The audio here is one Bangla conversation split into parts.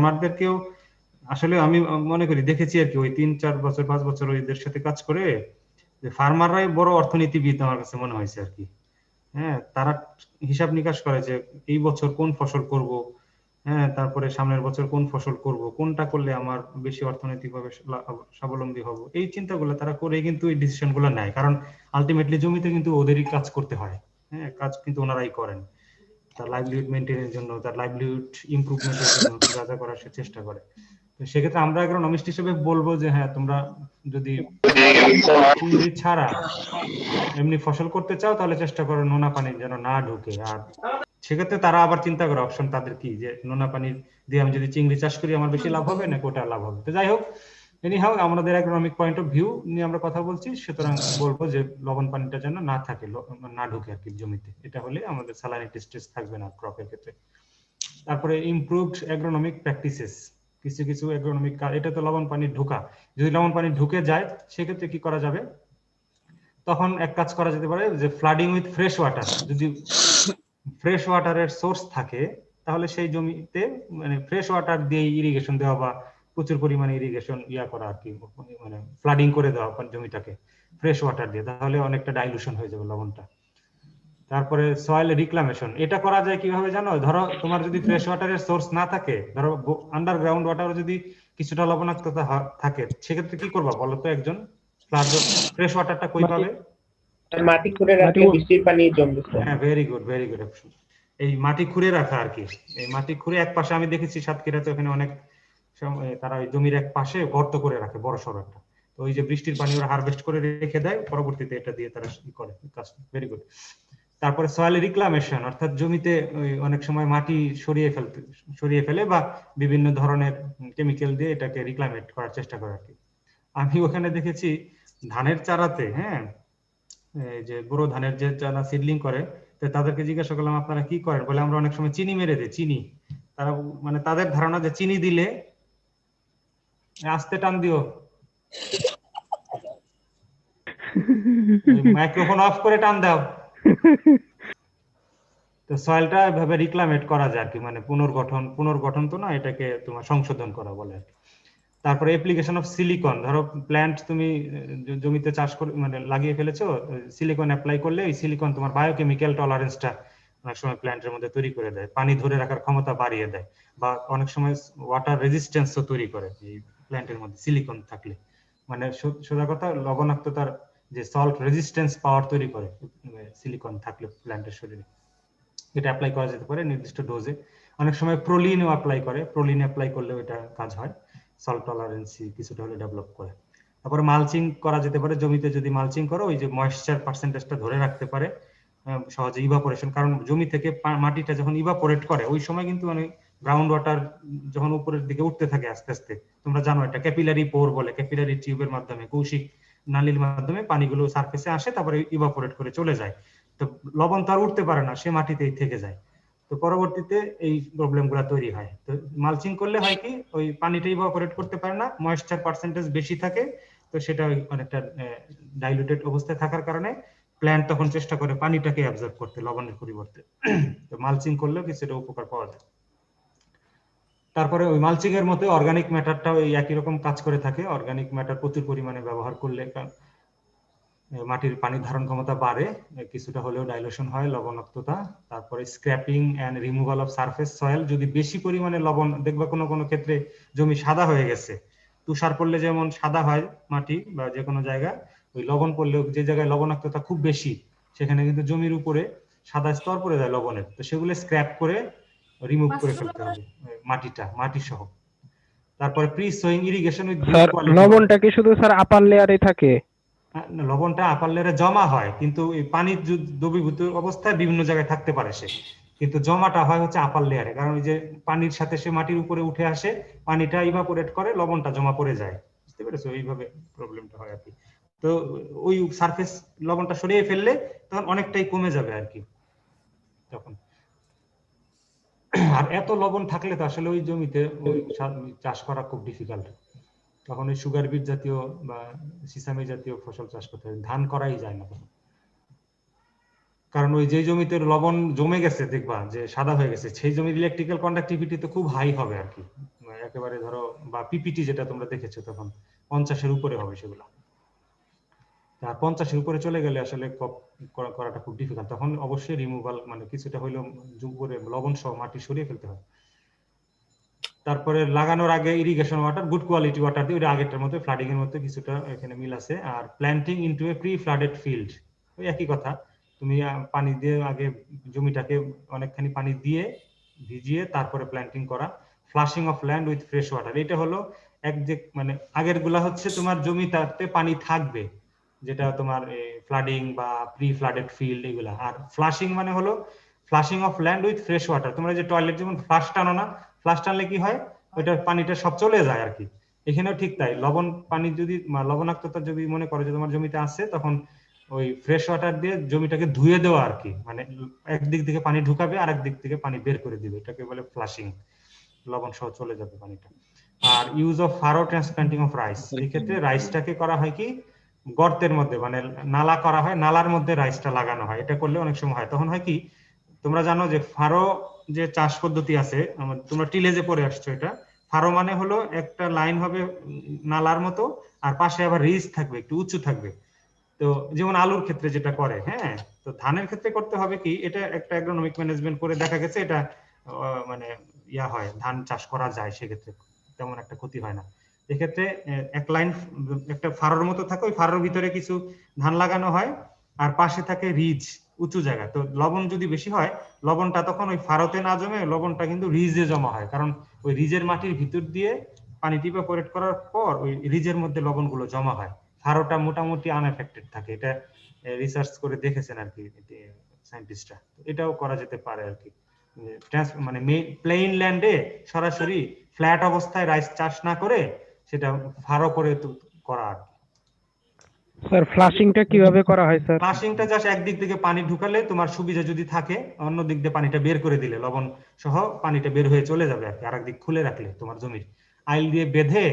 ফার্মারদেরকেও আসলে আমি মনে করি দেখেছি আর কি, ওই 3-4 বছর 5 বছর ওইদের সাথে কাজ করে যে ফার্মাররাই বড় অর্থনীতিবিদ আমার কাছে মনে হয়েছে আর কি। হ্যাঁ, তারা হিসাব নিকাশ করে যে এই বছর কোন ফসল করব, হ্যাঁ, তারপরে সামনের বছর কোন ফসল করব, কোনটা করলে আমার বেশি অর্থনৈতিকভাবে স্বাবলম্বী হব, এই চিন্তাগুলো তারা করে কিন্তু এই ডিসিশন গুলো নেয়। কারণ আলটিমেটলি জমিতে কিন্তু ওদেরই কাজ করতে হয়, হ্যাঁ, কাজ কিন্তু ওনারাই করেন। তার লাইভলিহুড মেনটেনের জন্য, তার লাইভলিহুড ইমপ্রুভমেন্টের জন্য যা যা করার সে চেষ্টা করে। তো সেক্ষেত্রে আমরা অ্যাগ্রোনমিস্ট হিসেবে বলবো যে হ্যাঁ, তোমরা যদি চিংড়ি ছাড়া এমনি ফসল করতে চাও তাহলে চেষ্টা করো নোনা পানি যেন না ঢুকে। আর সেক্ষেত্রে তারা আবার চিন্তা করে অপশন তাদের কি, যে নোনা পানি দিয়ে আমি যদি চিংড়ি চাষ করি আমার বেশি লাভ হবে না কোটা লাভ হবে। তো যাই হোক, এনিহাউ আমাদের এগ্রোনমিক পয়েন্ট অফ ভিউ নিয়ে আমরা কথা বলছি, সুতরাং বলবো যে লবণ পানিটা যেন না থাকে, না ঢুকে আর কি জমিতে। এটা হলে আমাদের স্যালাইনিটি স্ট্রেস থাকবে না ক্রপের ক্ষেত্রে। তারপরে ইমপ্রুভড এগ্রোনমিক প্র্যাকটিসেস, কিছু কিছু এগ্রোনমিক, এটা তো লবণ পানি ঢোকা, যদি লবণ পানি ঢুকে যায় সেক্ষেত্রে কি করা যাবে, তখন এক কাজ করা যেতে পারে যে ফ্লাডিং উইথ ফ্রেশ ওয়াটার। যদি ফ্রেশ ওয়াটারের সোর্স থাকে তাহলে সেই জমিতে মানে ফ্রেশ ওয়াটার দিয়ে ইরিগেশন দেওয়া বা প্রচুর পরিমাণে ইরিগেশন করা আর কি, মানে ফ্লাডিং করে দেওয়া জমিটাকে ফ্রেশ ওয়াটার দিয়ে, তাহলে অনেকটা ডাইলুশন হয়ে যাবে লবণটা। তারপরে সয়েল রিক্লামেশন, এটা করা যায় কিভাবে জানো, ধরো তোমার যদি ফ্রেশ ওয়াটারের সোর্স না থাকে, ধরো আন্ডারগ্রাউন্ড ওয়াটার যদি কিছুটা লবণাক্ততা থাকে, সেক্ষেত্রে কি করবা বলো তো একজন, ফ্রেশ ওয়াটারটা কই পাবে? মাটি খুঁড়ে রাখলে বৃষ্টির পানি জমবে। হ্যাঁ, very good very good option. এই মাটি খুঁড়ে রাখা আর কি, এই মাটি খুঁড়ে এক পাশে আমি দেখেছি সাতক্ষীরাতে, ওখানে অনেক তারা ওই জমির এক পাশে গর্ত করে রাখে বড় সড়ো একটা, তো ওই যে বৃষ্টির পানি ওরা হারভেস্ট করে রেখে দেয়, পরবর্তীতে এটা দিয়ে তারা করে কাজ। Very good. তারপরে সয়েল রিক্লামেশন, অর্থাৎ জমিতে অনেক সময় মাটি সরিয়ে ফেলে বা বিভিন্ন ধরনের কেমিক্যাল দিয়ে এটাকে রিক্লামেট করার চেষ্টা করে আর কি। আমি ওখানে দেখেছি ধানের চারাতে, হ্যাঁ, এই যে বুড়ো ধানের যে যারা সিডলিং করে, তো তাদেরকে জিজ্ঞাসা করলাম আপনারা কি করেন, বলে আমরা অনেক সময় চিনি মেরে দিই। চিনি, তারা মানে তাদের ধারণা যে চিনি দিলে, আস্তে টান দিও, মাইক্রোফোন অফ করে টান দাও। তো সয়েলটা এভাবে রিক্লামেট করা যায় আর কি, মানে পুনর্গঠন তো না, এটাকে তোমার সংশোধন করা বলে আর কি। তারপরে অ্যাপ্লিকেশন অফ সিলিকন, ধরো প্ল্যান্ট তুমি জমিতে চাষ করে মানে লাগিয়ে ফেলেছো, সিলিকন অ্যাপ্লাই করলে এই সিলিকন তোমার বায়োকেমিক্যাল টলারেন্সটা অনেক সময় প্ল্যান্টের মধ্যে তৈরি করে দেয়, পানি ধরে রাখার ক্ষমতা বাড়িয়ে দেয়, বা অনেক সময় ওয়াটার রেজিস্ট্যান্সও তৈরি করে এই প্ল্যান্টের মধ্যে সিলিকন থাকলে। মানে সোজা কথা, লবণাক্ততার যে সল্ট রেজিস্ট্যান্স পাওয়ার তৈরি করে সিলিকন থাকলে প্ল্যান্টের শরীরে। এটা অ্যাপ্লাই করা যেতে পারে নির্দিষ্ট ডোজে। অনেক সময় প্রোলিনও অ্যাপ্লাই করে, প্রোলিন অ্যাপ্লাই করলেও এটা কাজ হয়, সল্ট টলারেন্সি কিছুটা হলে ডেভেলপ করে। তারপরে মালচিং করা যেতে পারে, জমিতে যদি মালচিং করো ওই যে ময়েশ্চার পার্সেন্টেজটা ধরে রাখতে পারে সহজে, ইভাপোরেশন, কারণ জমি থেকে মাটিটা যখন ইভাপোরেট করে ওই সময় কিন্তু মানে গ্রাউন্ড ওয়াটার যখন উপরের দিকে উঠতে থাকে আস্তে আস্তে, তোমরা জানো এটা ক্যাপিলারি পোর বলে, ক্যাপিলারি টিউবের মাধ্যমে কৌশিক নালীর মাধ্যমে পানিগুলো সারফেসে আসে, তারপরে ইভাপোরেট করে চলে যায়। তো লবণ তো আর উঠতে পারে না, সে মাটিতেই থেকে যায়। তো পরবর্তীতে এই প্রবলেম গুলা তৈরি হয়। তো মালচিং করলে হয় কি, ওই পানিটা ইভাপোরেট করতে পারে না, ময়েশ্চার পার্সেন্টেজ বেশি থাকে, তো সেটা অনেকটা ডাইলুটেড অবস্থায় থাকার কারণে প্ল্যান্ট তখন চেষ্টা করে পানিটাকে অ্যাবজর্ব করতে লবণের পরিবর্তে। তো মালচিং করলেও কিছুটা উপকার পাওয়া যায়। তারপরে ওই মালচিং এর মতো অর্গানিক ম্যাটারটাও এই একই রকম কাজ করে থাকে। অর্গানিক ম্যাটার প্রচুর পরিমাণে ব্যবহার করলে মাটির পানি ধারণ ক্ষমতা বাড়ে, কিছুটা হলেও ডাইলুশন হয় লবণাক্ততা। তারপরে scraping and removal of surface soil, যদি বেশি পরিমাণে লবণ, দেখবা কোনো কোনো ক্ষেত্রে জমি সাদা হয়ে গেছে, তুষার পড়লে যেমন সাদা হয় মাটি বা যে কোনো জায়গা, ওই লবণ পড়লেও যে জায়গায় লবণাক্ততা খুব বেশি সেখানে কিন্তু জমির উপরে সাদা স্তর পড়ে যায় লবণের, তো সেগুলো স্ক্র্যাপ করে রিমুভ করে ফেলতে হবে মাটি সহ। তারপরে pre sewing irrigation with good quality. লবণটা কি শুধু স্যার আপার লেয়ারে থাকে? লবণটা আপার লেয়ারে জমা হয়, কিন্তু এই পানির দ্রবীভূত অবস্থায় বিভিন্ন জায়গায় থাকতে পারে সে, কিন্তু জমাটা হয় হচ্ছে আপার লেয়ারে, কারণ ওই যে পানির সাথে সে মাটির উপরে উঠে আসে, পানিটা ইভাপোরেট করে, লবণটা জমা পড়ে যায়। বুঝতে পেরেছো, এইভাবে প্রবলেমটা হয় আর কি। তো ওই সারফেস লবণটা সরিয়ে ফেললে তখন অনেকটাই কমে যাবে আর কি তখন। আর এত লবণ থাকলে তো আসলে ওই জমিতে ওই চাষ করা খুব ডিফিকাল্ট, তখন ওই সুগার বিট জাতীয় বা সিসামি জাতীয় ফসল চাষ করতে হয়, ধান করাই যায় না তখন। কারণ ওই যে জমিতে লবণ জমে গেছে দেখবা যে সাদা হয়ে গেছে, সেই জমির ইলেকট্রিক্যাল কন্ডাক্টিভিটি তো খুব হাই হবে আর কি, একেবারে ধরো, বা পিপিটি যেটা তোমরা দেখেছো তখন 50-এর উপরে হবে সেগুলো। আর 50-এর উপরে চলে গেলে আসলে করাটা খুব ডিফিকাল্ট, তখন অবশ্যই রিমুভাল মানে কিছুটা হইলেও উপরে লবণ সহ মাটি সরিয়ে ফেলতে হবে। তারপরে লাগানোর আগে irrigation water, good quality water দিয়ে, ওটা আগেরটার মধ্যে ফ্লাডিং এর মধ্যে কিছুটা এখানে মিল আছে। আর planting into a pre flooded field, ওই একই কথা। তুমি পানি দিয়ে আগে জমিটাকে অনেকখানি পানি দিয়ে ভিজিয়ে তারপরে প্ল্যান্টিং করা। Flushing of land with fresh water, এটা হলো এক যে মানে আগের গুলা হচ্ছে তোমার জমিটাতে পানি থাকবে, যেটা তোমার ফ্লাডিং বা প্রি ফ্লাডেড ফিল্ড এগুলা। আর ফ্লাশিং মানে হলো flushing of land with fresh water. তোমরা যে টয়লেট যেমন ফ্লাশ টানো না, ফ্লাশ টানলে কি হয়, ওইটার পানিটা সব চলে যায় আর কি। এখানেও ঠিক তাই, লবণ পানি যদি লবণাক্ততা যদি মনে করো যে তোমার জমিতে আছে, তখন ওই ফ্রেশ ওয়াটার দিয়ে জমিটাকে ধুয়ে দেওয়া আর কি, মানে একদিক থেকে পানি ঢুকাবে আর একদিক থেকে পানি বের করে দিবে, এটাকে বলে ফ্লাশিং, লবণ সহ চলে যাবে পানিটা। আর use of Faro transplanting of rice, এই ক্ষেত্রে রাইসটাকে করা হয় কি গর্তের মধ্যে, মানে নালা করা হয়, নালার মধ্যে রাইসটা লাগানো হয়। এটা করলে অনেক সময় হয়, তখন হয় কি, তোমরা জানো যে ফারো যে চাষ পদ্ধতি আছে, তোমরা টিলেজে পড়ে আসছো এটা। ফারো মানে হলো একটা লাইন হবে নালার মতো, আর পাশে আবার রিজ থাকবে, একটু উঁচু থাকবে। তো যেমন আলুর ক্ষেত্রে যেটা করে, হ্যাঁ, তো ধানের ক্ষেত্রে করতে হবে কি, এটা একটা অ্যাগ্রোনমিক ম্যানেজমেন্ট করে দেখা গেছে এটা মানে ইয়া হয়, ধান চাষ করা যায়, সেক্ষেত্রে তেমন একটা ক্ষতি হয় না। এক্ষেত্রে এক লাইন একটা ফারোর মতো থাকে, ওই ফারোর ভিতরে কিছু ধান লাগানো হয়, আর পাশে থাকে রিজ, উঁচু জায়গা। তো লবণ যদি বেশি হয়, লবণটা তখন ওই ফারোতে না জমে, লবণটা কিন্তু রিজে জমা হয়, কারণ ওই রিজের মাটির ভিতর দিয়ে পানি টিপে ইভাপোরেট করার পর ওই রিজের মধ্যে লবণগুলো জমা হয়। ফারোটা মোটামুটি আনএফেক্টেড থাকে, এটা রিসার্চ করে দেখেছেন আর কি সায়েন্টিস্টরা। এটাও করা যেতে পারে আর কি, মানে প্লেইন ল্যান্ডে সরাসরি ফ্ল্যাট অবস্থায় রাইস চাষ না করে সেটা ফারো করে করা আর কি। স্যার ফ্লাশিংটা কিভাবে করা হয় স্যার? ফ্লাশিংটা জাস্ট একদিক থেকে পানি ঢুকালে তোমার সুবিধা যদি থাকে, অন্য দিক দিয়ে পানিটা বের করে দিলে লবণ সহ পানিটা বের হয়ে চলে যাবে আর কি। আরেক দিক খুলে রাখলে তোমার জমির আইল দিয়ে বেঁধে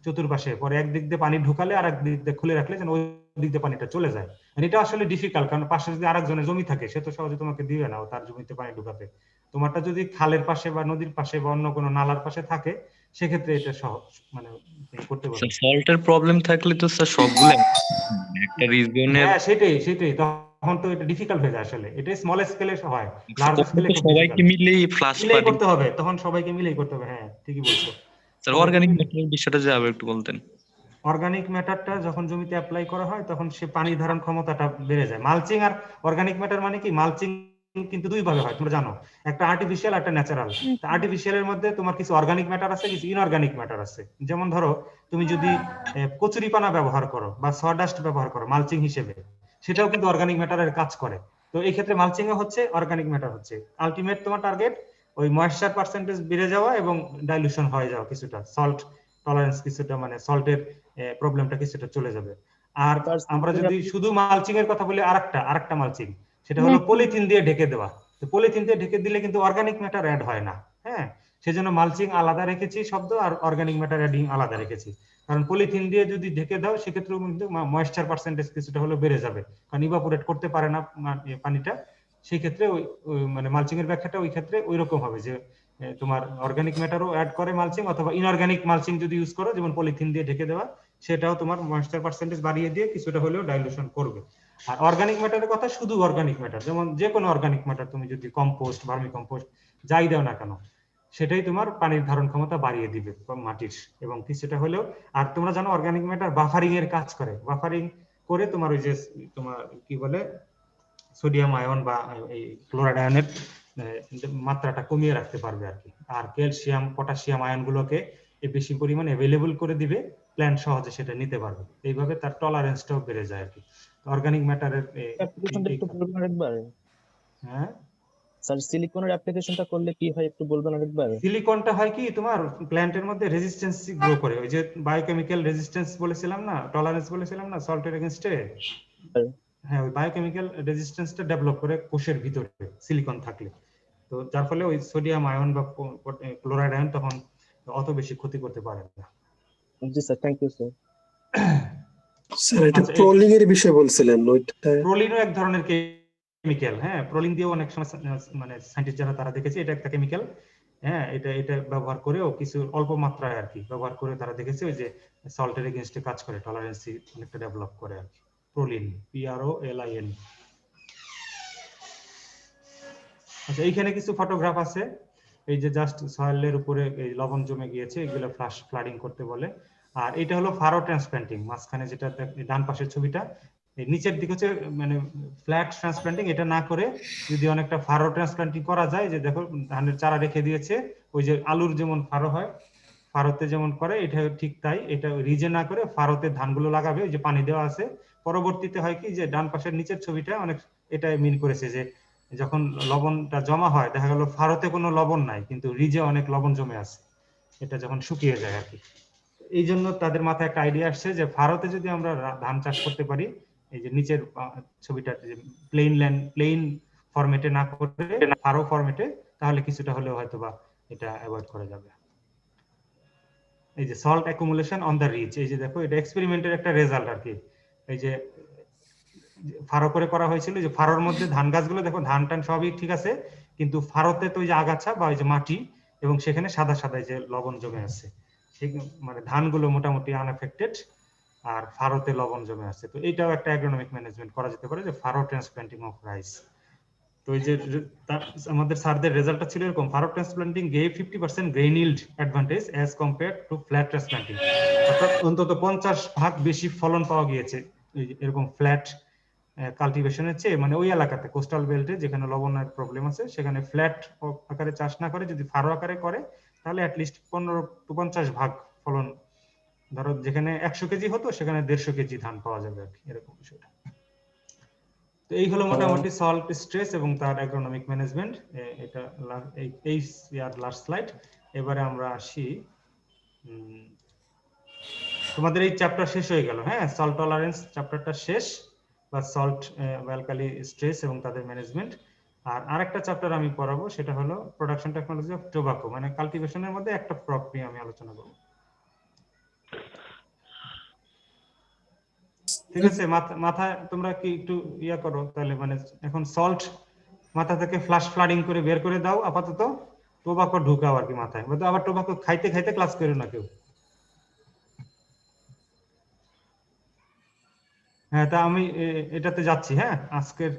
চতুর্পাশে, পরে একদিক দিয়ে পানি ঢুকালে আর একদিক দিয়ে খুলে রাখলে যেন ওই দিক দিয়ে পানিটা চলে যায়। এটা আসলে ডিফিকাল্ট, কারণ পাশে যদি আরেকজনের জমি থাকে, সে তো সহজে তোমাকে দিবে না তার জমিতে পানি ঢুকাতে। তোমারটা যদি খালের পাশে বা নদীর পাশে বা অন্য কোনো নালার পাশে থাকে, সেক্ষেত্রে এটা সহজ, মানে করতে পারবে। সল্টের প্রবলেম থাকলে তো স্যার সবগুলো একটা রিজনের, হ্যাঁ সেটাই তখন তো এটা ডিফিকাল্ট হয়ে যায় আসলে। এটা স্মল স্কেলে হয়, লার্জ স্কেলে খুব সবাইকে মিলেই ফ্লাশ মিলেই পানি করতে হবে, তখন সবাইকে মিলেই করতে হবে। হ্যাঁ ঠিকই বলছো। স্যার। অর্গানিক ম্যাটেরিয়াল বিষয়টা যে আবার একটু বলতেন। অর্গানিক ম্যাটারটা যখন জমিতে অ্যাপ্লাই করা হয়, তখন সে পানি ধারণ ক্ষমতাটা বেড়ে যায়। মালচিং আর অর্গানিক ম্যাটার মানে কি, মালচিং কিন্তু দুই ভাবে হয়, তোমরা জানো, একটা আর্টিফিশিয়াল, একটা ন্যাচারাল। আর্টিফিশিয়াল এর মধ্যে তোমার কিছু অর্গানিক ম্যাটার আছে, কিছু ইনঅর্গানিক ম্যাটার আছে। যেমন ধরো তুমি যদি কচুরিপানা ব্যবহার করো বা সডাস্ট ব্যবহার করো মালচিং হিসেবে, সেটাও কিন্তু অর্গানিক ম্যাটারের কাজ করে। তো এই ক্ষেত্রে মালচিং এ হচ্ছে অর্গানিক ম্যাটার হচ্ছে আলটিমেট তোমার টার্গেট, ওই ময়েশ্চার পার্সেন্টেজ বেড়ে যাওয়া এবং ডাইলুশন হয়ে যাওয়া, কিছুটা সল্ট টলারেন্স, কিছুটা মানে সল্টের প্রবলেমটা কিছুটা চলে যাবে। আর আমরা যদি শুধু মালচিং এর কথা বলি, আরেকটা মালচিং, সেটা হলো পলিথিন দিয়ে ঢেকে দেওয়া। তো পলিথিন দিয়ে ঢেকে দিলে কিন্তু অর্গানিক ম্যাটার অ্যাড হয় না। হ্যাঁ, সেজন্য মালচিং আলাদা রেখেছি শব্দ, আর অর্গানিক ম্যাটার অ্যাডিং আলাদা রেখেছি। কারণ পলিথিন দিয়ে যদি ঢেকে দাও, সেক্ষেত্রেও কিন্তু ময়েশ্চার পার্সেন্টেজ কিছুটা হলে বেড়ে যাবে, কারণ ইভাপোরেট করতে পারে না পানিটা। সেই ক্ষেত্রে ওই মানে মালচিং এর ব্যাখ্যাটা ওই ক্ষেত্রে ওই রকম হবে যে তোমার অর্গানিক ম্যাটারও অ্যাড করে মালচিং, অথবা ইনঅর্গানিক মালচিং যদি ইউজ করো, যেমন পলিথিন দিয়ে ঢেকে দেওয়া, সেটাও তোমার ময়েশ্চার পার্সেন্টেজ বাড়িয়ে দিয়ে কিছুটা হলেও ডাইলুশন করবে। আর অর্গানিক ম্যাটারের কথা শুধু অর্গানিক ম্যাটার, যেমন যে কোনো অর্গানিক ম্যাটার তুমি যদি কম্পোস্ট, ভার্মি কম্পোস্ট যাই দাও না কেন, সেটাই তোমার পানির ধারণ ক্ষমতা বাড়িয়ে দিবে মাটির, এবং কিছুটা হলেও। আর তোমরা জানো অর্গানিক ম্যাটার বাফারিং এর কাজ করে, বাফারিং করে তোমার ওই যে তোমার কি বলে সোডিয়াম আয়ন বা এই ক্লোরাইড আয়নের মাত্রাটা কমিয়ে রাখতে পারবে আর কি। আর ক্যালসিয়াম, পটাশিয়াম আয়ন গুলোকে বেশি পরিমাণে অ্যাভেলেবল করে দিবে, প্ল্যান্ট সহজে সেটা নিতে পারবে। এইভাবে তার টলারেন্সটাও বেড়ে যায় আর কি। অর্গানিক ম্যাটারের অ্যাপ্লিকেশনটা একটু বলবেন আরেকবার? হ্যাঁ স্যার সিলিকনের অ্যাপ্লিকেশনটা করলে কি হয় একটু বলবেন আরেকবার? সিলিকনটা হয় কি, তোমার প্ল্যান্টের মধ্যে রেজিস্ট্যান্স গ্রো করে, ওই যে বায়োকেমিক্যাল রেজিস্ট্যান্স বলেছিলাম না, টলারেন্স বলেছিলাম না সল্টের এগেইনস্টে। হ্যাঁ, ওই বায়োকেমিক্যাল রেজিস্ট্যান্সটা ডেভেলপ করে কোষের ভিতরে সিলিকন থাকলে। তো যার ফলে ওই সোডিয়াম আয়ন বা ক্লোরাইড আয়ন তখন অত বেশি ক্ষতি করতে পারে না। জি sir, thank you sir. Sir এটা প্রোলিং এর বিষয় বলছিলেন, ওইটা প্রোলিনও এক ধরনের কেমিক্যাল। হ্যাঁ, প্রোলিন দিয়েও অনেক সময় মানে সায়েন্টিস্ট যারা তারা দেখেছে এটা একটা কেমিক্যাল, হ্যাঁ, এটা এটা ব্যবহার করেও কিছু অল্প মাত্রায় আর কি ব্যবহার করে তারা দেখেছে ওই যে সল্টের এগেইনস্টে কাজ করে, টলারেন্সি অনেকটা ডেভেলপ করে আর কি। Proline, PROLIN। আচ্ছা, এইখানে কিছু ফটোগ্রাফ আছে, এই যে জাস্ট সয়েলের উপরে এই লবণ জমে গিয়েছে, এগুলো ফ্লাডিং করতে বলে। আর এটা হলো ফারো ট্রান্সপ্লান্টিং, মাঝখানে যেটা ডান পাশের ছবিটা, এই নিচের দিকে হচ্ছে মানে ফ্ল্যাট ট্রান্সপ্লান্টিং। এটা না করে যদি অনেকটা ফারো ট্রান্সপ্লান্টিং করা যায়, যে দেখো ধানের চারা রেখে দিয়েছে, ওই যে আলুর যেমন ফারো হয়, ফারোতে যেমন করে, এটা ঠিক তাই। এটা রিজে না করে ফারোতে ধানগুলো লাগাবে, ওই যে পানি দেওয়া আছে। পরবর্তীতে হয় কি, যে ডান পাশের নিচের ছবিটা অনেক এটা মিন করেছে, যে যখন লবণটা জমা হয় দেখা গেল ফারোতে কোনো লবণ নাই, কিন্তু রিজে অনেক লবণ জমে আছে, এটা যখন শুকিয়ে যায় আর কি। এই জন্য তাদের মাথায় একটা আইডিয়া আসছে যে ভারতে যদি আমরা ধান চাষ করতে পারি, এই যে নিচের ছবিটা প্লেন ফরম্যাটে না করে ফারো ফরম্যাটে, তাহলে কিছুটা হলেও হয়তো বা এটা অ্যাভয়েড করা যাবে। এই যে salt accumulation on the reach, এই যে দেখো এটা এক্সপেরিমেন্টের একটা রেজাল্ট আর কি। এই যে ফারো করে করা হয়েছিল, যে ফারোর মধ্যে ধান গাছগুলো দেখো ধান টান সবই ঠিক আছে, কিন্তু ফারোতে তো ওই যে আগাছা বা ওই যে মাটি, এবং সেখানে সাদা সাদা যে লবণ জমে আছে, মানে ধানগুলো মোটামুটি আনএফেক্টেড, আর ফারোতে লবণ জমে আছে। তো এইটাও একটা অ্যাগ্রোনমিক ম্যানেজমেন্ট করা যেতে পারে, যে ফারো ট্রান্সপ্লান্টিং অফ রাইস। তো এই যে আমাদের স্যারদের রেজাল্টটা ছিল এরকম, furrow transplanting gave 50% grain yield advantage as compared to flat transplanting. অর্থাৎ অন্তত 50% বেশি ফলন পাওয়া গিয়েছে এরকম ফ্ল্যাট কাল্টিভেশনের চেয়ে। মানে ওই এলাকাতে কোস্টাল বেল্টে যেখানে লবণের প্রবলেম আছে, সেখানে ফ্ল্যাট আকারে চাষ না করে যদি ফারো আকারে করে, তাহলে অ্যাটলিস্ট 15-50% ফলন, ধরো যেখানে 100 কেজি হতো সেখানে 150 কেজি ধান পাওয়া যাবে আর কি, এরকম বিষয়টা। তো এই হলো মোটামুটি সল্ট স্ট্রেস এবং তার অ্যাগ্রোনমিক ম্যানেজমেন্ট। এটা এই লাস্ট স্লাইড। এবারে আমরা আসি, তোমাদের এই চ্যাপ্টার শেষ হয়ে গেল। হ্যাঁ, সল্ট টলারেন্স চ্যাপ্টারটা শেষ, বা সল্ট অ্যালকালি স্ট্রেস এবং তাদের ম্যানেজমেন্ট। আর আরেকটা চ্যাপ্টার আমি পড়াবো, সেটা হলো প্রোডাকশন টেকনোলজি অফ টোবাকো, মানে কাল্টিভেশনের মধ্যে একটা ক্রপ নিয়ে আমি আলোচনা করব। ঠিক আছে, মাথায় তোমরা কি একটু ইয়া করো তাহলে, মানে এখন সল্ট মাথা থেকে ফ্লাডিং করে বের করে দাও আপাতত, টোবাকো ঢুকাও আর কি মাথায়। আবার টোবাকো খাইতে খাইতে ক্লাস করো না কেউ। হ্যাঁ, তা আমি এটাতে যাচ্ছি। হ্যাঁ, আজকের,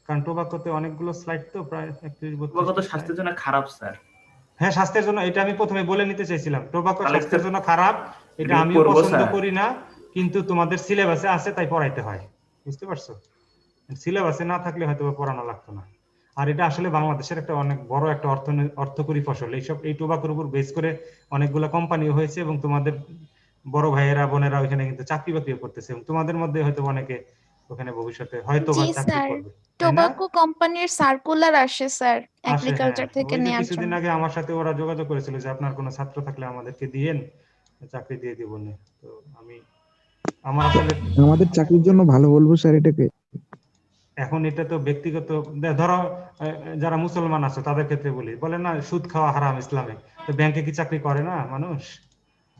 কারণ টোবাকোতে অনেকগুলো স্লাইড, তো প্রায় 31-32। টোবাকো তো স্বাস্থ্যের জন্য খারাপ স্যার। হ্যাঁ, স্বাস্থ্যের জন্য, এটা আমি প্রথমে বলে নিতে চাইছিলাম, টোবাকো স্বাস্থ্যের জন্য খারাপ, এটা আমিও পছন্দ করি না, কিন্তু তোমাদের সিলেবাসে আছে তাই পড়াইতে হয়, বুঝতে পারছো? সিলেবাসে না থাকলে হয়তো পড়ানো লাগতো না। আর এটা আসলে বাংলাদেশের একটা অনেক বড় একটা অর্থকরী ফসল। এই টোবাকোর উপর বেস করে অনেকগুলো কোম্পানিও হয়েছে, এবং তোমাদের বড় ভাইয়েরা বোনেরা ওখানে কিন্তু চাকরি বাকরিও করতেছে, এবং তোমাদের মধ্যে হয়তো অনেকে ওখানে ভবিষ্যতে হয়তো বা চাকরি করবে। টোবাকো কোম্পানির সার্কুলার আসে স্যার এগ্রিকালচার থেকে ওই যে নেওয়ার কিছুদিন জন্য। আগে আমার সাথে ওরা যোগাযোগ করেছিল যে আপনার কোনো ছাত্র থাকলে আমাদেরকে দিয়েন, চাকরি দিয়ে দিব না। তো আমি আমার আসলে আমাদের চাকরির জন্য ভালো বলবো স্যার এটাকে। এখন এটা তো ব্যক্তিগত, ধরো যারা মুসলমান আছে তাদের ক্ষেত্রে বলে না সুদ খাওয়া হারাম ইসলামে, তো ব্যাংকে কি চাকরি করে না মানুষ?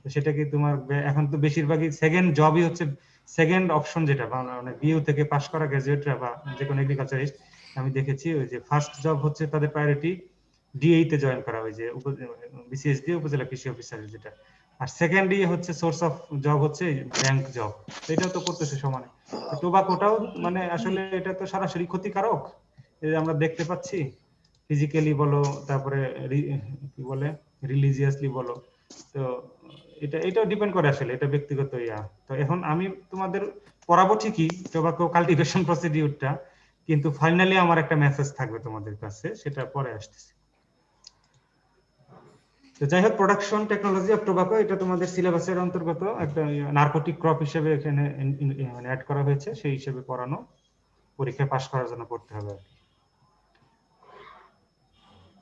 তো সেটা কি তোমার এখন তো বেশিরভাগই সেকেন্ড জবই হচ্ছে, সেকেন্ড অপশন যেটা, মানে বিইউ থেকে পাশ করা গ্রাজুয়েটরা বা যে কোনো এগ্রিকালচারিস্ট আমি দেখেছি, ওই যে ফার্স্ট জব হচ্ছে তাদের প্রায়োরিটি ডিএই তে জয়েন করা, ওই যে বিসিএস দিয়ে উপজেলা কৃষি অফিসার যেটা। আর সেকেন্ড হচ্ছে সোর্স অফ জব হচ্ছে ব্যাংক জব, এটাও তো করতেছে সমানে। টোবাকোটাও মানে আসলে এটা তো সরাসরি ক্ষতিকারক, এই আমরা দেখতে পাচ্ছি, ফিজিক্যালি বলো, তারপরে কি বলে রিলিজিয়াসলি বলো। তো এটাও ডিপেন্ড করে আসলে, এটা ব্যক্তিগত ইয়া। তো এখন আমি তোমাদের পড়াবো ঠিকই টোবাকো কাল্টিভেশন প্রসিডিউরটা, কিন্তু ফাইনালি আমার একটা মেসেজ থাকবে তোমাদের কাছে, সেটা পরে আসতেছে। তো যাই হোক, প্রোডাকশন টেকনোলজি অফ টোবাকো এটা তোমাদের সিলেবাসের অন্তর্গত একটা নার্কোটিক ক্রপ হিসেবে এখানে মানে অ্যাড করা হয়েছে, সেই হিসেবে পড়ানো, পরীক্ষায় পাশ করার জন্য পড়তে হবে।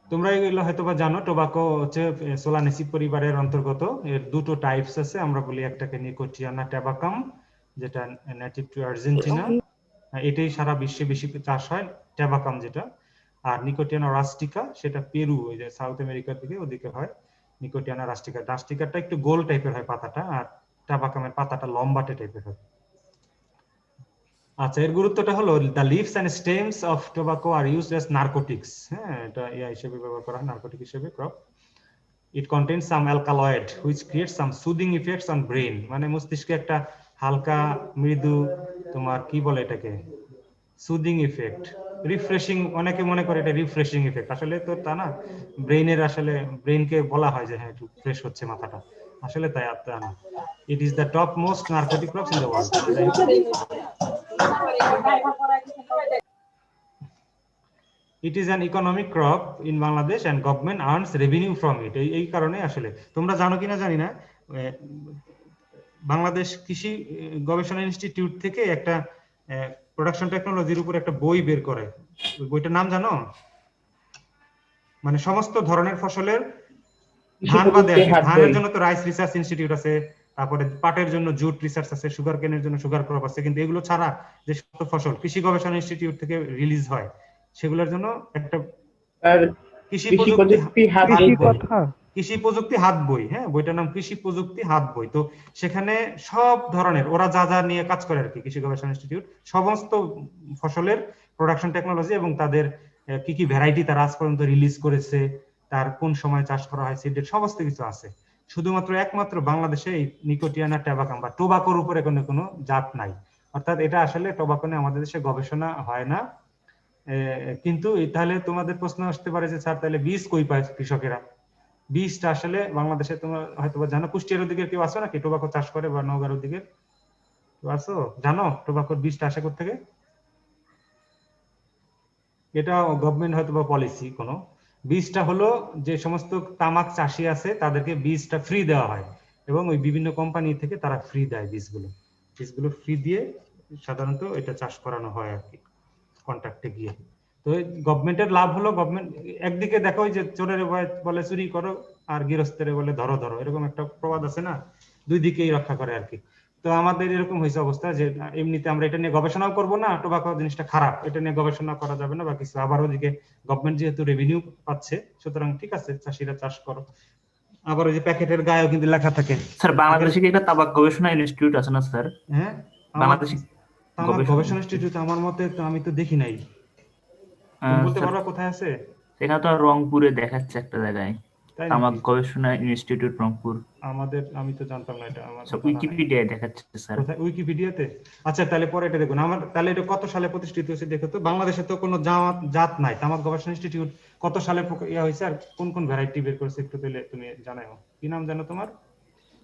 তোমরা এগুলো হয়তোবা জানো, টোবাকো হচ্ছে সোলানেসি পরিবারের অন্তর্গত। এর দুটো টাইপস আছে, আমরা বলি একটাকে নিকোটিয়ানা ট্যাবাকাম, যেটা নেটিভ টু আর্জেন্টিনা, এটাই সারা বিশ্বে বেশি চাষ হয়, ট্যাবাকাম যেটা। আর নিকোটিয়ানা রাস্টিকা, সেটা পেরু, ওই যে সাউথ আমেরিকার দিকে ওদিকে হয় নিকোটিয়ানা রাস্টিকা। রাস্টিকাটা একটু গোল টাইপের হয় পাতাটা, আর ট্যাবাকামের পাতাটা লম্বাটে টাইপের হয়। আচ্ছা, এর গুরুত্বটা হলো the leaves and stems of tobacco are used as narcotics. হ্যাঁ, এটা ইয়া হিসেবে ব্যবহার করা হয়, নার্কোটিক হিসেবে crop. It contains some alkaloid which creates some soothing effects on brain, মানে মস্তিষ্কে একটা হালকা মৃদু তোমার কি বলে এটাকে সুদিং ইফেক্ট, রিফ্রেশিং, অনেকে মনে করে এটা রিফ্রেশিং ইফেক্ট, আসলে তো তা না। ব্রেইনের আসলে ব্রেইনকে বলা হয় যে হ্যাঁ একটু ফ্রেশ হচ্ছে মাথাটা, আসলে তাই তা না। It is the top most narcotic crops in the world. It is an economic crop in Bangladesh and government earns revenue from it. এই কারণে আসলে তোমরা জানো কিনা জানি না, বাংলাদেশ কৃষি গবেষণা ইনস্টিটিউট থেকে একটা প্রোডাকশন টেকনোলজির উপর একটা বই বের করে। ওই বইটার নাম জানো? মানে সমস্ত ধরনের ফসলের, ধান বাদে আর কি। ধানের জন্য তো রাইস রিসার্চ ইনস্টিটিউট আছে, তারপরে পাটের জন্য জুট রিসার্চ আছে, সুগার কেনের জন্য সুগার ক্রপ আছে, কিন্তু এগুলো ছাড়া যে সমস্ত ফসল কৃষি গবেষণা ইনস্টিটিউট থেকে রিলিজ হয় সেগুলোর জন্য একটা কৃষি প্রযুক্তি হাত বই, হ্যাঁ বইটার নাম কৃষি প্রযুক্তি হাত বই। তো সেখানে সব ধরনের ওরা যা যা নিয়ে কাজ করে আর কি, কৃষি গবেষণা ইনস্টিটিউট সমস্ত ফসলের প্রোডাকশন টেকনোলজি এবং তাদের কি কি ভ্যারাইটি তারা আজ পর্যন্ত রিলিজ করেছে, তার কোন সময় চাষ করা হয়, সিডের সমস্ত কিছু আছে। শুধুমাত্র একমাত্র বাংলাদেশে এই নিকোটিয়ানা ট্যাবাকাম বা টোবাকোর উপরে কোনো জাত নাই, অর্থাৎ এটা আসলে টোবাকো নিয়ে আমাদের দেশে গবেষণা হয় না। কিন্তু তাহলে তোমাদের প্রশ্ন আসতে পারে যে স্যার তাহলে বীজ কই পায় কৃষকেরা? বীজটা আসলে বাংলাদেশে তোমরা হয়তো জানো, কুষ্টিয়ার ওদিকে কেউ আসো নাকি টোবাকো চাষ করে, বা নওগাঁর ওদিকে কেউ আসো জানো টোবাকোর বীজটা আসে কোথেকে? এটা গভর্নমেন্ট হয়তো বা পলিসি কোনো। বীজটা হলো যে সমস্ত তামাক চাষি আছে তাদেরকে বীজটা ফ্রি দেওয়া হয়, এবং ওই বিভিন্ন কোম্পানি থেকে তারা ফ্রি দেয় বীজগুলো ফ্রি দিয়ে সাধারণত এটা চাষ করানো হয় আর কি, কন্ট্রাক্টে গিয়ে। তো গভর্নমেন্টের লাভ হলো, গভর্নমেন্ট একদিকে দেখো যে চোরের বলে চুরি করো আর গৃহস্থের বলে ধরো ধরো, এরকম একটা প্রবাদ আছে না, দুই দিকেই রক্ষা করে আর কি। তো আমাদের এরকম হয়েছে অবস্থা যে এমনিতে আমরা এটা নিয়ে গবেষণাও করবো না, টোবাকো জিনিসটা খারাপ, এটা নিয়ে গবেষণা করা যাবে না বা কিছু, আবার ওদিকে গভর্নমেন্ট যেহেতু রেভিনিউ পাচ্ছে সুতরাং ঠিক আছে চাষিরা চাষ করো। আবার ওই যে প্যাকেটের গায়েও কিন্তু লেখা থাকে। স্যার বাংলাদেশে কি একটা তামাক গবেষণা ইনস্টিটিউট আছে না স্যার? হ্যাঁ, বাংলাদেশে তামাক গবেষণা ইনস্টিটিউট আমার মতে তো আমি তো দেখি নাই, বলতে পারবা কোথায় আছে? এখানে তো রংপুরে দেখাচ্ছে একটা জায়গায়, তামাক গবেষণা ইনস্টিটিউট রংপুর। আমি তো জানতাম না এটা, আমার উইকিপিডিয়ায় দেখাচ্ছে স্যার। কোথায়? উইকিপিডিয়াতে? আচ্ছা তাহলে পরে এটা দেখুন। আমার তাহলে এটা কত সালে প্রতিষ্ঠিত হয়েছে দেখো তো। বাংলাদেশে তো কোনো জাত নাই, তামাক গবেষণা ইনস্টিটিউট কত সালে ইয়া হয়েছে আর কোন কোন ভ্যারাইটি বের করেছে একটু তাহলে তুমি জানাও। কি নাম জানো তোমার?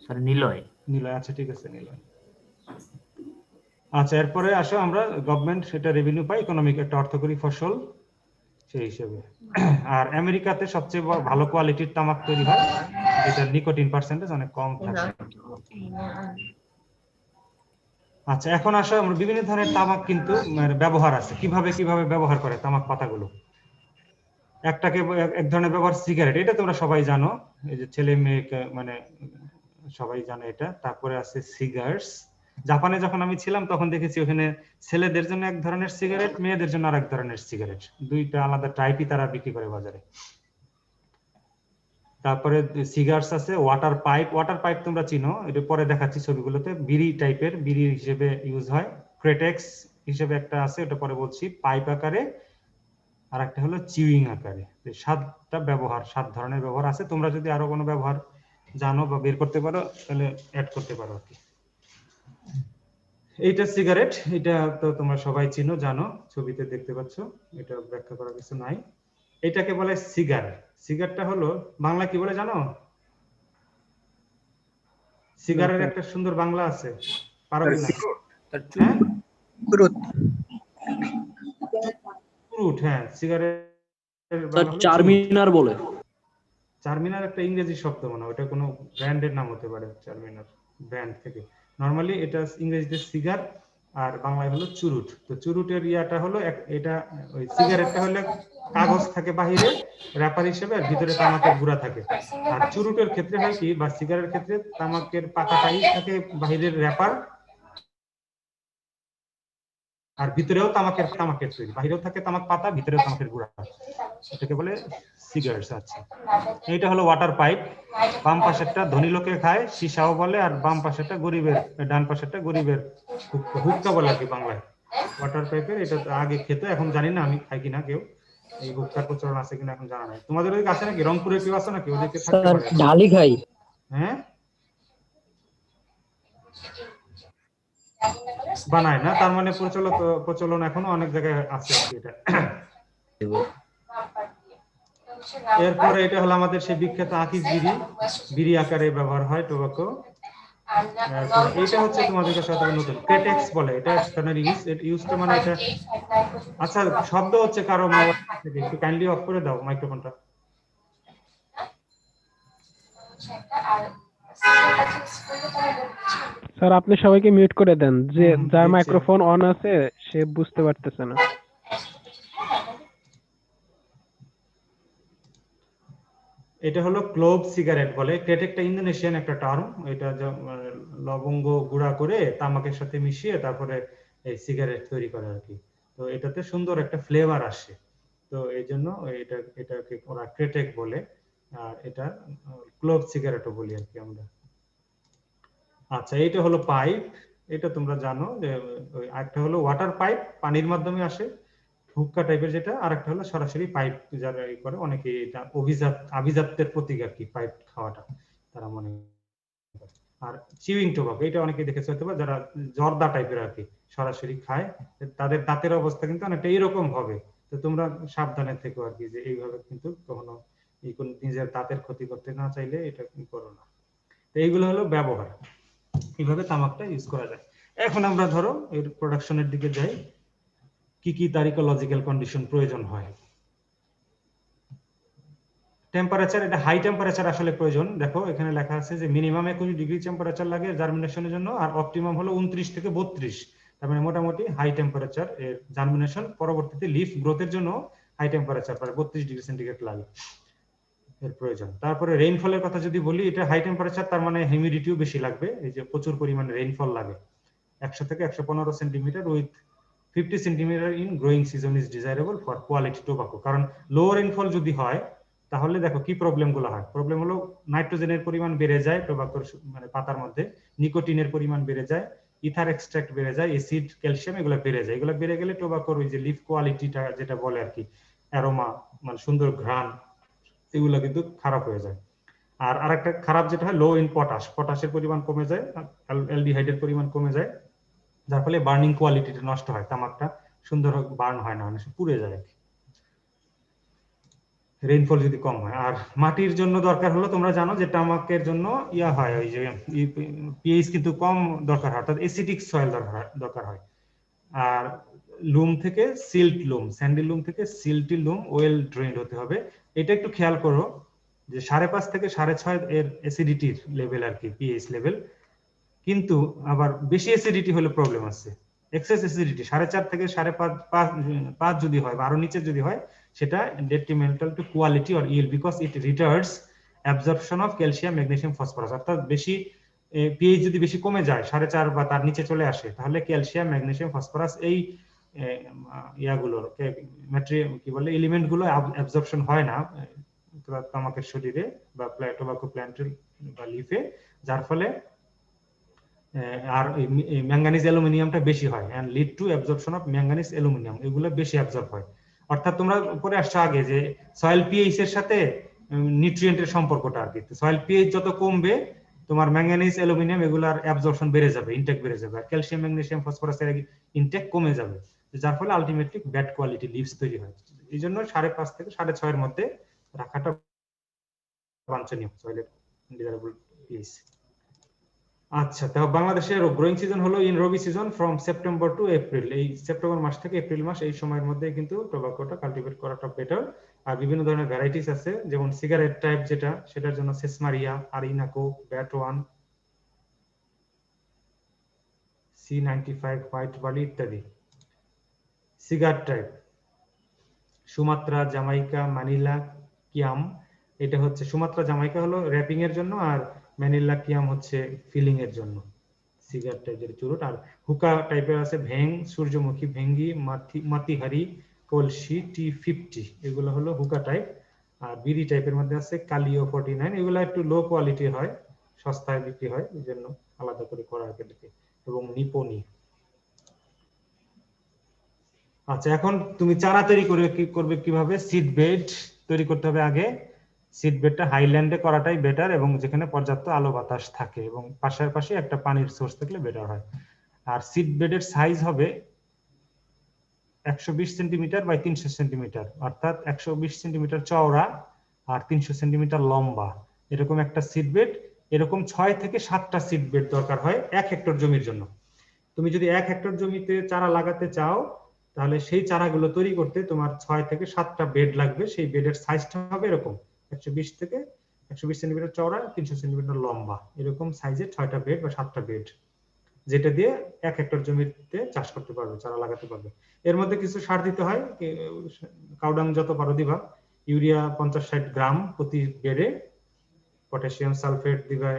স্যার নিলয়। আচ্ছা ঠিক আছে, নিলয়। আচ্ছা এরপরে আসো আমরা গভর্নমেন্ট সেটা রেভিনিউ পাই, ইকোনমিক একটা অর্থকরী ফসল সেই হিসেবে। আর আমেরিকাতে সবচেয়ে ভালো কোয়ালিটির তামাক তৈরি হয়, এটা নিকোটিন পার্সেন্টেজ অনেক কম থাকে। আচ্ছা এখন আসো আমরা বিভিন্ন ধরনের তামাক কিন্তু ব্যবহার আছে, কিভাবে ব্যবহার করে তামাক পাতাগুলো। একটাকে এক ধরনের ব্যবহার সিগারেট, এটা তোমরা সবাই জানো, এই যে ছেলে মেয়েকে মানে সবাই জানে এটা। তারপরে আছে সিগারেটস। জাপানে যখন আমি ছিলাম তখন দেখেছি ওখানে ছেলেদের জন্য এক ধরনের সিগারেট, মেয়েদের জন্য আরেক ধরনের সিগারেট, দুইটা আলাদা টাইপই তারা বিক্রি করে বাজারে। তারপরে সিগারেটস আছে। ওয়াটার পাইপ তোমরা চিনো, এটা পরে দেখাচ্ছি ছবিগুলোতে, বিড়ি টাইপের, বিড়ি হিসেবে ইউজ হয়। ক্রেটেক্স হিসেবে একটা আছে, ওটা পরে বলছি, পাইপ আকারে, আর একটা হলো চিউইং আকারে। 7 ধরনের ব্যবহার আছে। তোমরা যদি আরো কোনো ব্যবহার জানো বা বের করতে পারো তাহলে অ্যাড করতে পারো আর কি। এইটা সিগারেট, এটা তো তোমরা সবাই চিনো জানো, ছবিতে দেখতে পাচ্ছ, এটা ব্যাখ্যা করার কিছু নাই। এটাকে বলে সিগার। সিগারটা হলো বাংলা কি বলে জানো? সিগারের একটা সুন্দর বাংলা আছে, পারো কিনা? চুরুট। হ্যাঁ, সিগারেট চারমিনার বলে। চারমিনার একটা ইংরেজি শব্দ মনে হয়, ওটা কোনো ব্র্যান্ডের নাম হতে পারে, চারমিনার ব্র্যান্ড থেকে। নরমালি এটা ইংরেজিতে সিগার আর বাংলায় হলো চুরুট। তো চুরুটের ইয়াটা হলো এটা, ওই সিগারেটটা হলে কাগজ থাকে বাহিরে র‍্যাপার হিসেবে, আর ভিতরে তামাকের গুঁড়া থাকে। আর চুরুটের ক্ষেত্রে হয় কি, বা সিগারেটের ক্ষেত্রে তামাকের পাতাটাই থাকে বাহিরের র‍্যাপার, আর ভিতরেও তামাকের তৈরি, বাহিরেও থাকে তামাক পাতা, ভিতরেও তামাকের গুঁড়া, এটাকে বলে সিগারেটস। আচ্ছা এইটা হলো ওয়াটার পাইপ। বাম পাশেরটা ধনী লোকে খায়, সীসাও বলে, আর বাম পাশেরটা গরিবের, ডান পাশেরটা গরিবের হুক্কা বলে আর কি বাংলায়। ওয়াটার পাইপের এটা আগে খেত, এখন জানি না আমি খাই কিনা কেউ। এই হুক্কার প্রচলন আছে কিনা এখন জানা নাই। তোমাদের ওদিকে আছে নাকি? রংপুরে কেউ আছে নাকি? ওদিকে থাকতে স্যার পারে। ঢালি খাই। হ্যাঁ, বানায় না, তার মানে প্রচলন এখনো অনেক জায়গায় আছে আর কি এটা। এরপরে এটা হলো আমাদের সেই বিখ্যাত আকিজ বিড়ি, বিড়ি আকারে ব্যবহার হয় টোবাকো। এটা হচ্ছে তোমাদের কাছে হয়তো নতুন, ক্রেটেক্স বলে এটা, এক্সটার্নাল ইউজটা মানে এটা। আচ্ছা, শব্দ হচ্ছে কারো মোবাইল থেকে, একটু কাইন্ডলি অফ করে দাও মাইক্রোফোনটা। স্যার আপনি সবাইকে মিউট করে দেন, যে যার মাইক্রোফোন অন আছে সে বুঝতে পারতেছে না। এটা হলো ক্লোভ সিগারেট বলে। ক্রেটেকটা ইন্দোনেশিয়ান একটা টার্ম, এটা লবঙ্গ গুঁড়া করে তামাকের সাথে মিশিয়ে তারপরে এই সিগারেট তৈরি করে আর কি। তো এটাতে সুন্দর একটা ফ্লেভার আসে, তো এই জন্য এটাকে ওরা ক্রেটেক বলে, আর এটা ক্লোভ সিগারেটও বলি আর কি আমরা। আচ্ছা, এইটা হলো পাইপ, এটা তোমরা জানো যে একটা হলো ওয়াটার পাইপ, পানির মাধ্যমে আসে হুক্কা টাইপের যেটা, আর একটা হলো সরাসরি পাইপ যারা ই করে, অনেকে এটা আভিজাত্যের প্রতীক আর কি পাইপ খাওয়াটা তারা মনে করে। আর চিউইং টোবাকো, এটা অনেকে দেখেছে হয়তো বা, যারা জর্দা টাইপের আর কি সরাসরি খায়, তাদের দাঁতের অবস্থা কিন্তু অনেকটা এইরকম হবে। তো তোমরা সাবধানে থেকো আর কি, যে এইভাবে কিন্তু কখনো নিজের দাঁতের ক্ষতি করতে না চাইলে এটা করো না। তো এইগুলো হলো ব্যবহার, এইভাবে তামাকটা ইউজ করা যায়। এখন আমরা ধরো এর প্রোডাকশনের দিকে যাই, কি কি তার ইকোলজিক্যাল কন্ডিশন প্রয়োজন হয়। টেম্পারেচার, এটা হাই টেম্পারেচার আসলে প্রয়োজন। দেখো এখানে লেখা আছে যে মিনিমাম 21 ডিগ্রি টেম্পারেচার লাগে জার্মিনেশনের জন্য, আর অপটিমাম হলো 29 থেকে 32। তার মানে মোটামুটি হাই টেম্পারেচার এর জার্মিনেশন, পরবর্তীতে লিফ গ্রোথের জন্য হাই টেম্পারেচার প্রায় 32 ডিগ্রি সেন্টিগ্রেড লাগে এর প্রয়োজন। তারপরে রেইনফলের কথা যদি বলি, এটা হাই টেম্পারেচার, তার মানে হিউমিডিটিও বেশি লাগবে, এই যে প্রচুর পরিমাণে রেইনফল লাগে। 100 থেকে 115 centimetre with 50 centimetre in growing season is desirable for quality tobacco. কারণ লো রেইনফল যদি হয় তাহলে দেখো কি প্রবলেম গুলো হয়। প্রবলেম হলো নাইট্রোজেনের পরিমাণ বেড়ে যায় টোবাকোর মানে পাতার মধ্যে, নিকোটিনের পরিমাণ বেড়ে যায়, ইথার এক্সট্রাক্ট বেড়ে যায়, অ্যাসিড, ক্যালসিয়াম এগুলো বেড়ে যায়। এগুলো বেড়ে গেলে টোবাকোর ওই যে লিফ কোয়ালিটিটা যেটা বলে আর কি, অ্যারোমা মানে সুন্দর ঘ্রাণ, এগুলো কিন্তু খারাপ হয়ে যায়। আর আরেকটা খারাপ যেটা হয়, লো ইন পটাশ, পটাশের পরিমাণ কমে যায়, অ্যালডিহাইডের পরিমাণ কমে যায়, যার ফলে বার্নিং কোয়ালিটিটা নষ্ট হয়, তামাকটা সুন্দর বার্ন হয় না, অনেক পুড়ে যায় রেইনফল যদি কম হয়। আর মাটির জন্য দরকার হলো, তোমরা জানো যে তামাকের জন্য ইয়া হয়, ওই যে পিএইচ কিন্তু কম দরকার হয়, অর্থাৎ অ্যাসিডিক সয়েল দরকার হয়। আর লুম থেকে সিল্ট লুম, স্যান্ডি লুম থেকে সিল্টি লুম ওয়েল ড্রেনড হতে হবে। এটা একটু খেয়াল করো যে 5.5 থেকে 6.5 এর অ্যাসিডিটির লেভেল আর কি, পিএইচ লেভেল। কিন্তু আবার বেশি অ্যাসিডিটি হলে প্রবলেম আছে, এক্সেস অ্যাসিডিটি 4.5 থেকে 5.5 যদি হয় বা আরো নিচে যদি হয়, সেটা detrimental to quality or yield, because it retards absorption of calcium, magnesium, phosphorus. অর্থাৎ বেশি পিএইচ যদি বেশি কমে যায়, 4.5 বা তার নিচে চলে আসে, তাহলে ক্যালসিয়াম, ম্যাগনেসিয়াম, ফসফরাস এই ইয়াগুলোর কি বলে এলিমেন্ট গুলো অ্যাবজর্পশন হয় না তামাকের শরীরে বা টোবাকো প্ল্যান্টের বা লিফে, যার ফলে আর ম্যাঙ্গানিজ অ্যালুমিনিয়ামটা বেশি হয়, and lead to absorption of manganese aluminium, এগুলো বেশি অ্যাবজর্ব হয়। অর্থাৎ তোমরা পরে আসছো আগে যে সয়েল পিএইচ এর সাথে নিউট্রিয়েন্টের সম্পর্কটা আর কি। সয়েল পিএইচ যত কমবে, তোমার ম্যাঙ্গানিজ অ্যালুমিনিয়াম এগুলার অ্যাবজর্পশন বেড়ে যাবে, ইনটেক বেড়ে যাবে, আর ক্যালসিয়াম, ম্যাগনেসিয়াম, ফসফরাসের ইনটেক কমে যাবে, যার ফলে আলটিমেটলি ব্যাড কোয়ালিটি লিভস তৈরি হয়। এই জন্য 5.5 থেকে 6.5 এর মধ্যে রাখাটা বাঞ্ছনীয় সয়েলের ডিজায়ারেবল পিএইচ। আচ্ছা, তো বাংলাদেশের গ্রোয়িং সিজন হলো in Rabi season from September to April. এই সেপ্টেম্বর মাস থেকে এপ্রিল মাস, এই সময়ের মধ্যে কিন্তু টোবাকোটা কাল্টিভেট করাটা বেটার। আর বিভিন্ন ধরনের ভ্যারাইটিস আছে, যেমন সিগারেট টাইপ যেটা, সেটার জন্য সেসমারিয়া, আরিনাকো, ব্যাট1, C95, হোয়াইট বার্লি ইত্যাদি। Cigar type Sumatra, Jamaica, Manila, কিয়াম। এটা হচ্ছে সুমাত্রা, জামাইকা হলো র্যাপিং এর জন্য, আর ম্যানিলা, কিয়াম হচ্ছে ফিলিং এর জন্য, সিগার টাইপের চুরুট। আর হুকা টাইপের আছে ভেং, সূর্যমুখী, ভেঙ্গি, মাতিহারি, কলসি, T50, এগুলো হলো হুকা টাইপ। আর বিড়ি টাইপের মধ্যে আছে কালিও 49, এগুলো একটু লো কোয়ালিটি হয়, সস্তায় বিক্রি হয়, এই জন্য আলাদা করে করা হয়, এবং নিপোনি। আচ্ছা, এখন তুমি চারা তৈরি করবে কিভাবে? সিড বেড তৈরি করতে হবে আগে। সিড বেডটা হাইল্যান্ডে করাটাই বেটার, এবং যেখানে পর্যাপ্ত আলো বাতাস থাকে এবং পাশাপাশি একটা পানির সোর্স থাকলে বেটার হয়। আর সিড বেডের সাইজ হবে 120 সেন্টিমিটার বাই 300 সেন্টিমিটার, অর্থাৎ 120 সেন্টিমিটার চওড়া আর 300 সেন্টিমিটার লম্বা, এরকম একটা সিড বেড। এরকম 6 থেকে 7টা সিড বেড দরকার হয় 1 হেক্টর জমির জন্য। তুমি যদি 1 হেক্টর জমিতে চারা লাগাতে চাও, তাহলে সেই চারাগুলো তৈরি করতে তোমার 6 থেকে 7টা বেড লাগবে। সেই বেডের সাইজটা হবে এরকম 120 থেকে 120 সেন্টিমিটার চওড়া, 300 সেন্টিমিটার লম্বা, এরকম সাইজের 6টা বেড বা 7টা বেড, যেটা দিয়ে 1 হেক্টর জমিতে চাষ করতে পারবে, চারা লাগাতে পারবে। এর মধ্যে কিছু সার দিতে হয়, কাউডাং যত পারো দিবা, ইউরিয়া 50-60 গ্রাম প্রতি বেডে, পটাশিয়াম সালফেট দিবে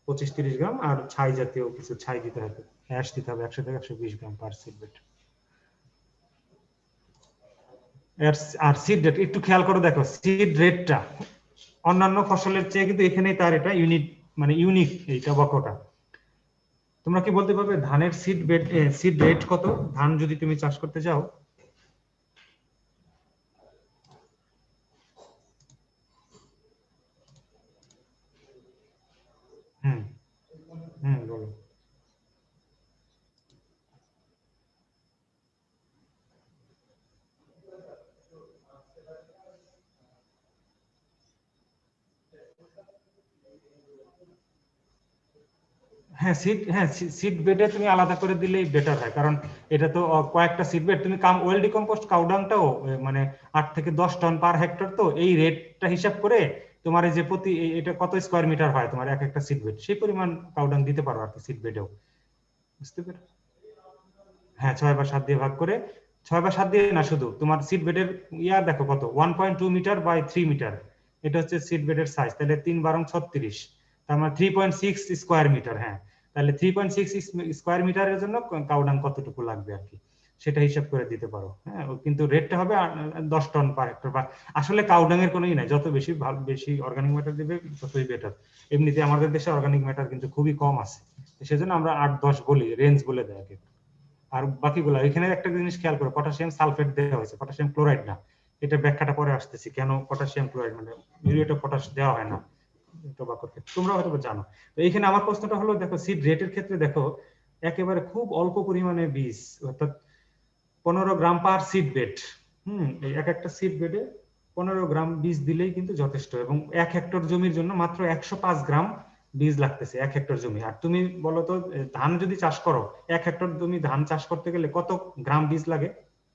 25-30 গ্রাম, আর ছাই জাতীয় কিছু ছাই দিতে হবে, অ্যাশ দিতে হবে 100 থেকে 120 গ্রাম পার সিড বেড। আর সিড রেট একটু খেয়াল করে দেখো, সিড রেটটা অন্যান্য ফসলের চেয়ে কিন্তু এখানেই তার এটা ইউনিক এই টবাকোটা। তোমরা কি বলতে পারবে ধানের সিড রেট কত, ধান যদি তুমি চাষ করতে যাও? হুম হুম বলো। হ্যাঁ, সিড বেডে তুমি আলাদা করে দিলেই বেটার হয়, কারণ এটা তো কয়েকটা সিড বেড। তুমি ওয়েল ডিকম্পোস্ট কাউডাংটাও মানে 8 থেকে 10 টন পার হেক্টর, তো এই রেটটা হিসাব করে তোমার এই যে এটা কত স্কয়ার মিটার হয় তোমার এক একটা সিড বেড, সেই পরিমাণ কাউডাং দিতে পারো আর কি সিড বেডেও, বুঝতে পেরেছো? হ্যাঁ, 6 বা 7 দিয়ে ভাগ করে, 6 বা 7 দিয়ে না, শুধু তোমার সিড বেডের দেখো কত, 1.2 মিটার বাই 3 মিটার, এটা হচ্ছে সিড বেডের সাইজ। তাহলে 3×12 = 36, তার মানে 3.6 স্কয়ার মিটার। হ্যাঁ, তাহলে 3.6 স্কয়ার মিটারের জন্য কাউডাং কতটুকু লাগবে আর কি, সেটা হিসাব করে দিতে পারো। হ্যাঁ, কিন্তু রেটটা হবে 10 টন পার হেক্টর। বা আসলে কাউডাং এর কোনোই নাই, যত বেশি অর্গানিক ম্যাটার দিবে ততই বেটার। এমনিতে আমাদের দেশে অর্গানিক ম্যাটার কিন্তু খুবই কম আছে, সেজন্য আমরা 8-10 বলি, রেঞ্জ বলে দেয় আগে। আর বাকিগুলো এখানে একটা জিনিস খেয়াল করো, পটাশিয়াম সালফেট দেওয়া হয়েছে, পটাশিয়াম ক্লোরাইড না। এটা ব্যাখ্যাটা পরে আসতেছি, কেন পটাশিয়াম ক্লোরাইড মানে ইউরিয়াটা পটাশ দেওয়া হয় না টোবাকোর ক্ষেত্রে, তোমরা হয়তো জানো। তো এখানে আমার প্রশ্নটা হলো, দেখো সিড রেটের ক্ষেত্রে দেখো একেবারে খুব অল্প পরিমাণে বীজ, অর্থাৎ 15 গ্রাম পার সিড বেড। এই এক একটা সিড বেডে 15 গ্রাম বীজ দিলেই কিন্তু যথেষ্ট, এবং 1 হেক্টর জমির জন্য মাত্র 105 গ্রাম বীজ লাগতেছে 1 হেক্টর জমি। আর তুমি বলো তো, ধান যদি চাষ করো, 1 হেক্টর জমি ধান চাষ করতে গেলে কত গ্রাম বীজ লাগে,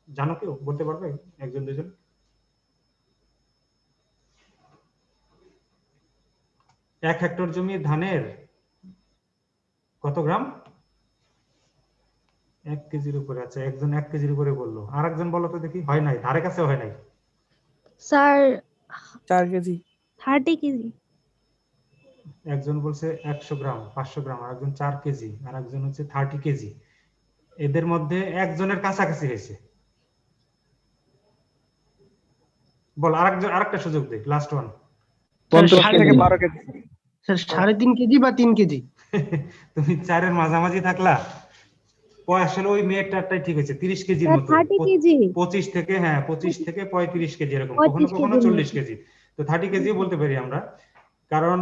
জানো কেউ বলতে পারবে? একজন দুজন? 1 হেক্টর জমি ধানের কত গ্রাম? 1 কেজির উপরে। আচ্ছা, একজন 1 কেজির উপরে বললো, আর একজন বলো তো দেখি। হয় নাই, ধারে কাছে হয় নাই। Sir 4 KG. 30 কেজি। একজন বলছে 100 গ্রাম, 500 গ্রাম, আর একজন 4 কেজি, আর একজন হচ্ছে 30 কেজি। এদের মধ্যে একজনের কাছাকাছি হয়েছে। বল, আরেকটা সুযোগ দে, লাস্ট ওয়ান। 10 থেকে 12 কেজি। স্যার 3.5 কেজি বা 3 কেজি? তুমি 4-এর মাঝামাঝি থাকলা। আসলে ওই মেয়েটারটাই ঠিক হয়েছে, 30 কেজির মতো। 30 কেজি। 25 থেকে 35 কেজি, এরকম কখনো কখনো 40 কেজি। তো 30 কেজি বলতে পারি আমরা, কারণ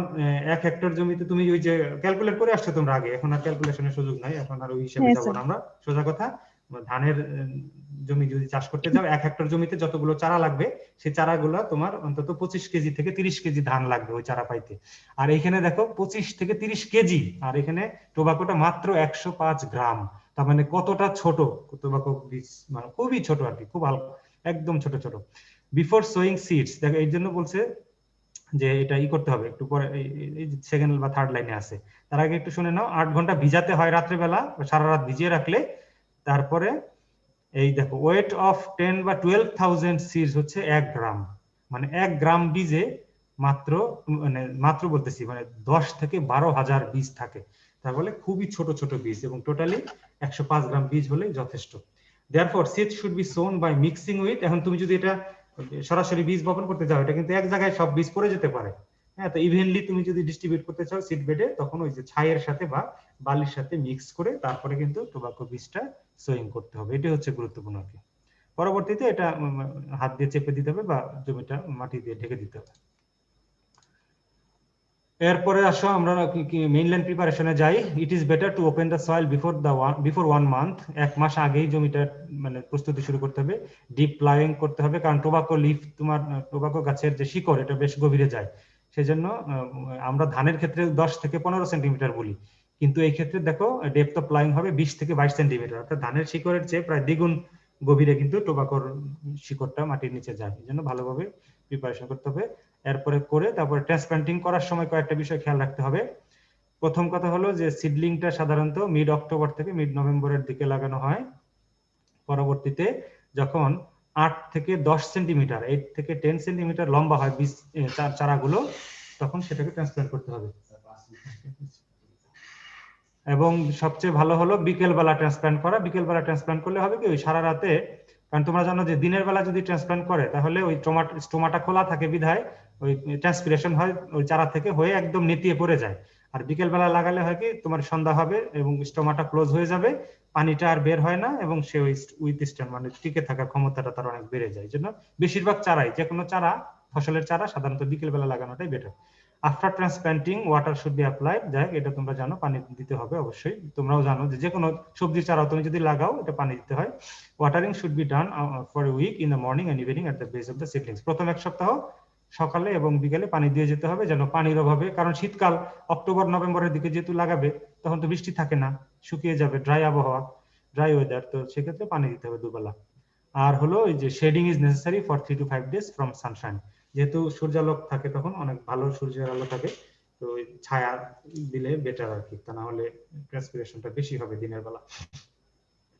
1 হেক্টর জমিতে তুমি ওই যে ক্যালকুলেট করে আসছো তোমরা আগে, এখন আর ক্যালকুলেশনের সুযোগ নাই, এখন আর ওই হিসাবে যাব না আমরা। সোজা কথা, ধানের জমি যদি চাষ করতে যাও, 1 হেক্টর জমিতে যতগুলো চারা লাগবে, সেই চারাগুলো তোমার অন্তত 25 কেজি থেকে 30 কেজি ধান লাগবে ওই চারা পাইতে। আর এখানে দেখো 25 থেকে 30 কেজি, আর এখানে টোবাকোটা মাত্র 105 গ্রাম। তার মানে কতটা ছোট টোবাকো বীজ, মানে খুবই ছোট আর কি, খুব হালকা, একদম ছোট ছোট। বিফোর সোয়িং সিডস, দেখো এই জন্য বলছে যে এটা করতে হবে একটু পরে, এই সেকেন্ড বা থার্ড লাইনে আছে। তার আগে একটু শুনে নাও, 8 ঘন্টা ভিজাতে হয় রাত্রেবেলা, সারা রাত ভিজিয়ে রাখলে। তারপরে এই দেখো, ওয়েট অফ 10 বা 12,000 সিডস হচ্ছে 1 গ্রাম, মানে 1 গ্রাম বীজে মাত্র বলতেছি, মানে 10 থেকে 12,000 বীজ থাকে। তার ফলে খুবই ছোট ছোট বীজ, এবং টোটালি 105 গ্রাম বীজ হলেই যথেষ্ট। Therefore seed should be sown by mixing with. এখন তুমি যদি এটা সরাসরি বীজ বপন করতে যাও, এটা কিন্তু এক জায়গায় সব বীজ পড়ে যেতে পারে। হ্যাঁ, তো ইভেনলি তুমি যদি ডিস্ট্রিবিউট করতে চাও সিড বেডে, তখন ওই যে ছাইয়ের সাথে বা বালির সাথে মিক্স করে তারপরে কিন্তু টোবাকো বীজটা সোয়িং করতে হবে। এটা হচ্ছে গুরুত্বপূর্ণ আর কি। পরবর্তীতে এটা হাত দিয়ে চেপে দিতে হবে বা জমিটা মাটি দিয়ে ঢেকে দিতে হবে। এরপরে আসো আমরা মেইনল্যান্ড প্রিপারেশনে যাই। It is better to open the soil before 1 month, 1 মাস আগেই জমিটা মানে প্রস্তুতি শুরু করতে হবে। ডিপ প্লাইং করতে হবে, কারণ টোবাকো লিফ, তোমার টোবাকো গাছের যে শিকড় এটা বেশ গভীরে যায়। সেজন্য আমরা ধানের ক্ষেত্রে 10 থেকে 15 সেন্টিমিটার বলি, কিন্তু এই ক্ষেত্রে দেখো ডেপথ অফ প্লাইং হবে 20 থেকে 22 সেন্টিমিটার, অর্থাৎ ধানের শিকড়ের চেয়ে প্রায় দ্বিগুণ গভীরে কিন্তু টোবাকোর শিকড়টা মাটির নিচে যায়। এই জন্য ভালোভাবে প্রিপারেশন করতে হবে। এরপরে করে তারপরে ট্রান্সপ্লান্টিং করার সময় কয়েকটা বিষয় খেয়াল রাখতে হবে। প্রথম কথা হলো যে সিডলিংটা সাধারণত মিড অক্টোবর থেকে মিড নভেম্বরের দিকে লাগানো হয়। পরবর্তীতে যখন 8 থেকে 10 সেন্টিমিটার, 8 থেকে 10 সেন্টিমিটার লম্বা হয় বীজ চারাগুলো, তখন সেটাকে ট্রান্সপ্লান্ট করতে হবে। এবং সবচেয়ে ভালো হলো বিকেল বেলা ট্রান্সপ্লান্ট করা। বিকেল বেলা ট্রান্সপ্লান্ট করলে হবে কি ওই সারা রাতে, কারণ তোমরা জানো যে দিনের বেলা যদি ট্রান্সপ্লান্ট করে তাহলে ওই স্টোমাটা খোলা থাকে বিধায় ওই ট্রান্সপিরেশন হয় ওই চারা থেকে হয়ে একদম নেতিয়ে পড়ে যায়। আর বিকেল বেলা লাগালে হয় কি তোমার সন্ধ্যা হবে এবং স্টোমাটা ক্লোজ হয়ে যাবে, পানিটা আর বের হয় না এবং সে ওই উইথস্ট্যান্ড মানে টিকে থাকার ক্ষমতাটা তার অনেক বেড়ে যায়। এই জন্য বেশিরভাগ চারাই, যে কোনো চারা, ফসলের চারা সাধারণত বিকেল বেলা লাগানোটাই better. After transplanting water should be applied, যাই এটা তোমরা জানো, পানি দিতে হবে অবশ্যই। তোমরাও জানো যে কোনো সবজি চারা তুমি যদি লাগাও এটা পানি দিতে হয়। Watering should be done for a week in the morning and evening at the base of the seedlings. প্রথম এক সপ্তাহ সকালে এবং বিকেলে পানি দিয়ে যেতে হবে, যেন পানির অভাবে, কারণ শীতকাল অক্টোবর নভেম্বরের দিকে যেহেতু লাগাবে তখন তো বৃষ্টি থাকে না, শুকিয়ে যাবে, ড্রাই আবহাওয়া, ড্রাই ওয়েদার, তো সেক্ষেত্রে পানি দিতে হবে দুবেলা। আর হলো এই যে shading is necessary for 3 to 5 days from sunshine, যেহেতু সূর্যালোক থাকে তখন অনেক ভালো সূর্যের আলো থাকে, তো ছায়া দিলে বেটার আর কি, তা না হলে ট্রান্সপিরেশনটা বেশি হবে দিনের বেলা।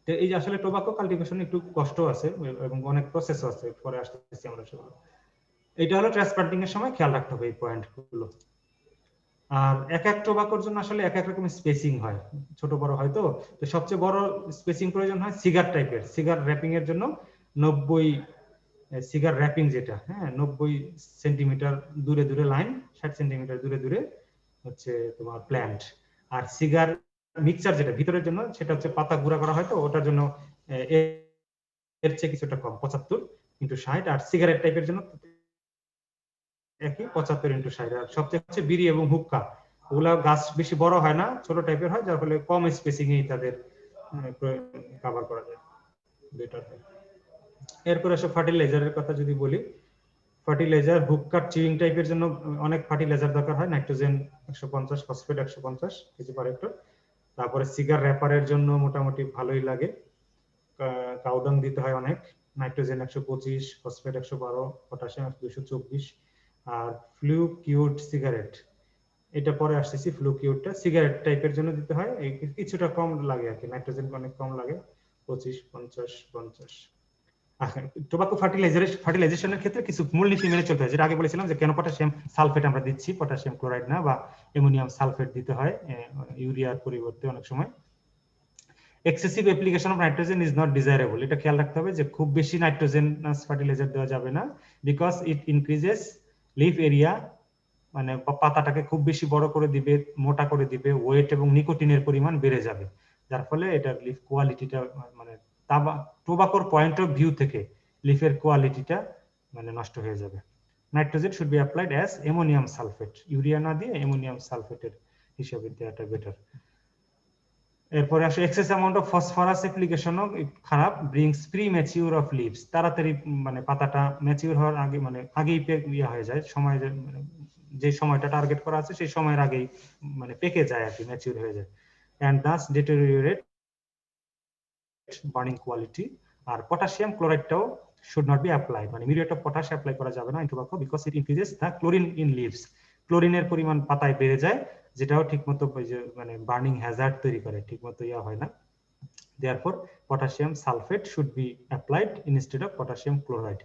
তো এই যে আসলে টোবাকো কাল্টিভেশন একটু কষ্ট আছে এবং অনেক প্রসেস আছে, পরে আসতেছি আমরা সেগুলো। এটা হলো ট্রান্সপ্লান্টিং এর সময় খেয়াল রাখতে হবে এই পয়েন্টগুলো। আর এক এক টোবাকোর জন্য আসলে এক এক রকম স্পেসিং হয়, ছোট বড় হয়, তো সবচেয়ে বড় স্পেসিং প্রয়োজন হয় সিগার টাইপের। সিগার র্যাপিং এর জন্য 90 সিগার র্যাপিং যেটা, হ্যাঁ 90 সেন্টিমিটার দূরে দূরে লাইন, 60 সেন্টিমিটার দূরে দূরে হচ্ছে তোমার প্ল্যান্ট। আর সিগার মিক্সচার যেটা ভিতরের জন্য সেটা হচ্ছে পাতা গুঁড়া করা হয়, তো ওটার জন্য এর চেয়ে কিছুটা কম, 75 × 60। আর সিগারেট টাইপের জন্য একই 75 × 60। আর সবচেয়ে হচ্ছে বিড়ি এবং হুক্কা, ওগুলা গাছ বেশি বড় হয় না, ছোট টাইপের হয়, যার ফলে কম স্পেসিং এই তাদের কভার করা যায়, বেটার হয়। এরপর আসে ফার্টিলাইজারের কথা যদি বলি, ফার্টিলাইজার হুক্কা চিউইং টাইপের জন্য অনেক ফার্টিলাইজার দরকার হয়, নাইট্রোজেন 150, ফসফেট 150 কেজি পার হেক্টর। তারপরে সিগার র্যাপারের জন্য মোটামুটি ভালোই লাগে, কাউডাং দিতে হয় অনেক, নাইট্রোজেন 125, ফসফেট 112, পটাশিয়াম 224। আর ফ্লুকিউড সিগারেট, এটা পরে আসতেছি, ফ্লুকিউডটা সিগারেট টাইপের জন্য দিতে হয়, কিছুটা কম লাগে আর কি, নাইট্রোজেন অনেক কম লাগে, 25, 50, 50। টোবাকো ফার্টিলাইজেশনের ক্ষেত্রে কিছু মূলনীতি মেনে চলতে হয়, যেটা আগে বলেছিলাম যে কেন পটাশিয়াম সালফেট আমরা দিচ্ছি, পটাশিয়াম ক্লোরাইড না, বা অ্যামোনিয়াম সালফেট দিতে হয় ইউরিয়ার পরিবর্তে অনেক সময়। Excessive application of nitrogen is not desirable, এটা খেয়াল রাখতে হবে যে খুব বেশি নাইট্রোজেন ফার্টিলাইজার দেওয়া যাবে না, because it increases leaf area, মানে পাতাটাকে খুব বেশি বড় করে দিবে, মোটা করে দিবে, ওয়েট এবং নিকোটিনের পরিমাণ বেড়ে যাবে, যার ফলে এটার লিফ কোয়ালিটিটা মানে টোবাকোর পয়েন্ট অফ ভিউ থেকে লিফের কোয়ালিটিটা মানে নষ্ট হয়ে যাবে। Nitrogen should be applied as ammonium sulphate, urea না দিয়ে অ্যামোনিয়াম সালফেটের হিসাবে দেওয়াটা বেটার। এরপরে আসে এক্সেস অ্যামাউন্ট অফ ফসফরাস অ্যাপ্লিকেশনও খারাপ, brings premature of leaves, তাড়াতাড়ি মানে পাতাটা ম্যাচিউর হওয়ার আগে মানে আগেই হয়ে যায়, সময় যে সময়টা টার্গেট করা আছে সেই সময়ের আগেই মানে পেকে যায় আর কি, ম্যাচিউর হয়ে যায়, and thus deteriorate burning quality. আর পটাশিয়াম ক্লোরাইডটাও শুড নট বি অ্যাপ্লাইড, মানে মিউরেট অফ পটাশ অ্যাপ্লাই করা যাবে না in tobacco, because it increases the chlorine in leaves, ক্লোরিনের পরিমাণ পাতায় বেড়ে যায়, যেটাও ঠিকমতো মানে বার্নিং হ্যাজার্ড তৈরি করে, ঠিকমতো হয় না। Therefore potassium sulfate should be applied instead of potassium chloride,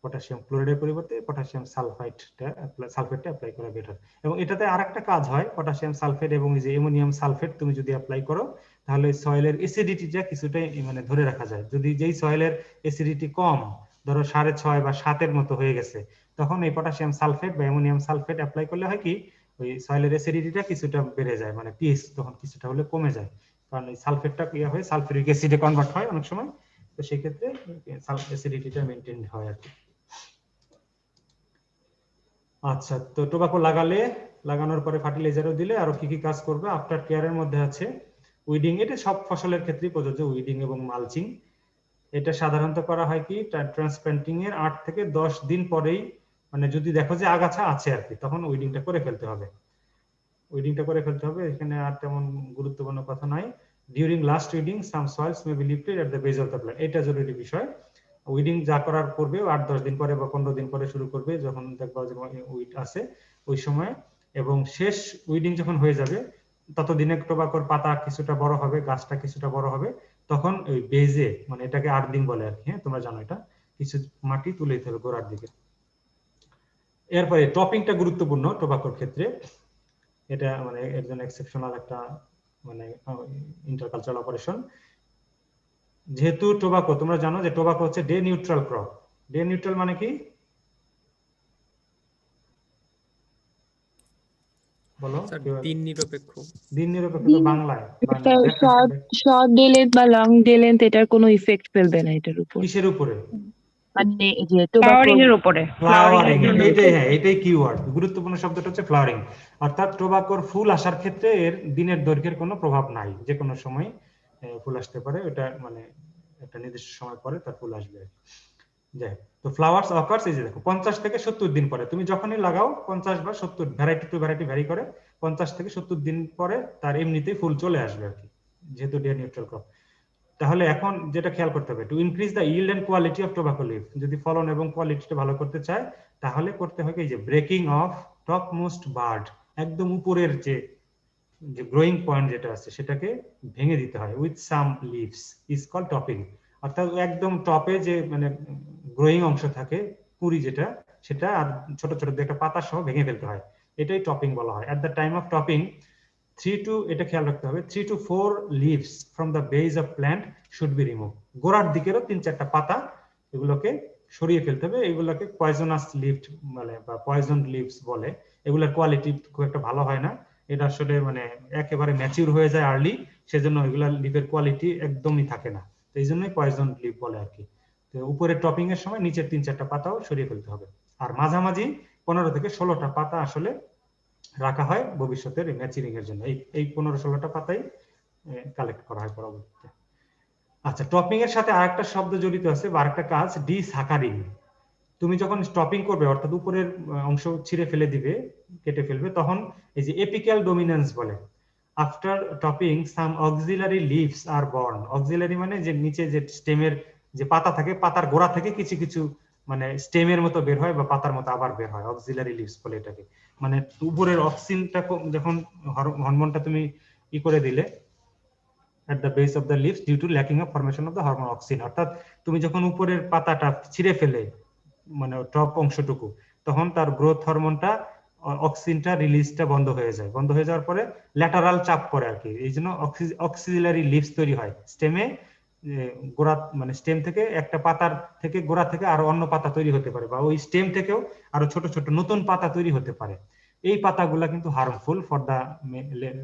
potassium ক্লোরাইডের পরিবর্তে পটাশিয়াম সালফেটটা অ্যাপ্লাই করা বেটার। এবং এটাতে আরেকটা কাজ হয়, পটাশিয়াম সালফেট এবং যে অ্যামোনিয়াম সালফেট তুমি যদি অ্যাপ্লাই করো তাহলে সয়েলের অ্যাসিডিটিটা কিছুটা মানে ধরে রাখা যায়। যদি যেই সয়েলের অ্যাসিডিটি কম, ধরো 6.5 বা 7 মতো হয়ে গেছে, তখন এই পটাশিয়াম সালফেট বা অ্যামোনিয়াম সালফেট অ্যাপ্লাই করলে হয় কি ওই সয়েলের অ্যাসিডিটিটা কিছুটা বেড়ে যায়, মানে পিএইচ তখন কিছুটা হলে কমে যায়, কারণ এই সালফেটটা হয়ে সালফিউরিক অ্যাসিডে কনভার্ট হয় অনেক সময়, তো সেই ক্ষেত্রে অ্যাসিডিটিটা মেইনটেইন হয় আর কি। আচ্ছা, তো টোবাকো লাগানোর পরে ফার্টিলাইজারও দিলে আরো কি কি কাজ করবে আফটার কেয়ারের মধ্যে আছে উইডিং। এটা সব ফসলের ক্ষেত্রেই প্রযোজ্য, উইডিং এবং মালচিং। এটা সাধারণত করা হয় কি ট্রান্সপ্লান্টিং এর 8 থেকে 10 দিন পরেই, মানে যদি দেখো যে আগাছা আছে আর কি, তখন উইডিংটা করে ফেলতে হবে। এখানে আর তেমন গুরুত্বপূর্ণ কথা নাই। During last weeding some soil's may be lifted at the base of the plant, এটা জরুরি বিষয়। উইডিং যা করার করবে 8-10 দিন পরে বা 15 দিন পরে শুরু করবে, যখন দেখবা যে উইড আছে ওই সময়। এবং শেষ উইডিং যখন হয়ে যাবে ততদিনে টোবাকোর পাতা কিছুটা বড় হবে, গাছটা কিছুটা বড় হবে, তখন ওই বেজে, মানে এটাকে 8 দিন বলে আর কি, হ্যাঁ তোমরা জানো এটা, কিছু মাটি তুলে দিতে হবে গোড়ার দিকে। এরপরে টপিংটা গুরুত্বপূর্ণ টোবাকোর ক্ষেত্রে, এটা মানে এর জন্য এক্সেপশনাল একটা মানে ইন্টারকালচারাল অপারেশন। যেহেতু টোবাকো, তোমরা জানো যে টোবাকো হচ্ছে day neutral crop. Day neutral মানে কি বলো? দিন নিরপেক্ষ। দিন নিরপেক্ষ তো বাংলায় শর্ট ডে লেন্থ বা লং ডে লেন্থ এটার কোনো ইফেক্ট ফেলবে না এটার উপর। কিসের উপরে? মানে এই যে ফ্লাওয়ারিং এর উপরে। ফ্লাওয়ারিং, এটাই কিওয়ার্ড। গুরুত্বপূর্ণ শব্দটা হচ্ছে ফ্লাওয়ারিং। অর্থাৎ টোবাকোর ফুল আসার ক্ষেত্রে এর দিনের দৈর্ঘ্যের কোনো প্রভাব নাই, যে কোনো সময় ফুল আসতে পারে। এটা মানে একটা নির্দিষ্ট সময় পরে তার ফুল আসবে। যাই, তো ফ্লাওয়ার্স অকার্স এই যে দেখো 50 থেকে 70 দিন পরে, তুমি যখনই লাগাও 50 বা 70, ভ্যারাইটি টু ভ্যারাইটি ভ্যারি করে, 50 থেকে 70 দিন পরে তার এমনিতেই ফুল চলে আসবে আর কি, যেহেতু ডে নিউট্রাল ক্রপ। তাহলে এখন যেটা খেয়াল করতে হবে, to increase the yield and quality of tobacco leaf, যদি ফলন এবং কোয়ালিটিটা ভালো করতে চায় তাহলে করতে হবে এই যে breaking of top most bird, একদম উপরের যে গ্রোয়িং পয়েন্ট যেটা আছে সেটাকে ভেঙে দিতে হয়। With some leaves is called topping, অর্থাৎ একদম টপে যে মানে গ্রোয়িং অংশ থাকে কুড়ি যেটা, সেটা আর ছোট ছোট একটা পাতা সহ ভেঙে ফেলতে হয়, এটাই টপিং বলা হয়। At the time of topping 3 to, এটা খেয়াল রাখতে হবে, 3 to 4 leaves from the base of plant should be removed, গোড়ার দিকেরও 3-4টা পাতা এগুলোকে সরিয়ে ফেলতে হবে। এগুলোকে পয়জনাস লিফ বলে বা পয়জন লিভস বলে। এগুলোর কোয়ালিটি খুব একটা ভালো হয় না, এটা আসলে মানে একেবারে ম্যাচিউর হয়ে যায় আর্লি, সেজন্য এগুলা লিফের কোয়ালিটি একদমই থাকে না, তো এই জন্যই পয়জন লিফ বলে আর কি। তো উপরে টপিং এর সময় নিচের 3-4টা পাতাও সরিয়ে ফেলতে হবে। আর মাঝামাঝি 15 থেকে 16টা পাতা আসলে রাখা হয় ভবিষ্যতের ম্যাচিউরিং এর জন্য। এই 15-16টা পাতাই কালেক্ট করা হয় পরবর্তীতে। আচ্ছা, টপিং এর সাথে আরেকটা শব্দ জড়িত আছে বা আরেকটা কাজ, ডিসাকারিং। তুমি যখন টপিং করবে অর্থাৎ উপরের অংশ ছিঁড়ে ফেলে দিবে, কেটে ফেলবে, তখন এই যে এপিক্যাল ডমিনেন্স বলে। After topping some axillary leaves are born. Axillary মানে যে নিচে যে স্টেমের যে পাতা থাকে, পাতার গোড়া থেকে কিছু কিছু মানে স্টেমের মতো বের হয় বা পাতার মতো আবার বের হয়, অক্সিলারি লিভস বলে এটাকে। মানে উপরের অক্সিনটা যখন হরমোনটা তুমি ই করে দিলে at the base of the leaves due to lacking of formation of the hormone auxin, অর্থাৎ তুমি যখন উপরের পাতাটা ছিঁড়ে ফেলে মানে টপ অংশটুকু, তখন তার গ্রোথ হরমোনটা অক্সিনটা রিলিজটা বন্ধ হয়ে যায়। বন্ধ হয়ে যাওয়ার পরে ল্যাটারাল চাপ পড়ে আর কি, এই জন্য অক্সিলারি লিভস তৈরি হয় স্টেমে। গোড়া মানে স্টেম থেকে একটা পাতার থেকে গোড়া থেকে আরো অন্য পাতা তৈরি হতে পারে, বা ওই স্টেম থেকেও আরো ছোট ছোট নতুন পাতা তৈরি হতে পারে। এই পাতাগুলা কিন্তু harmful for the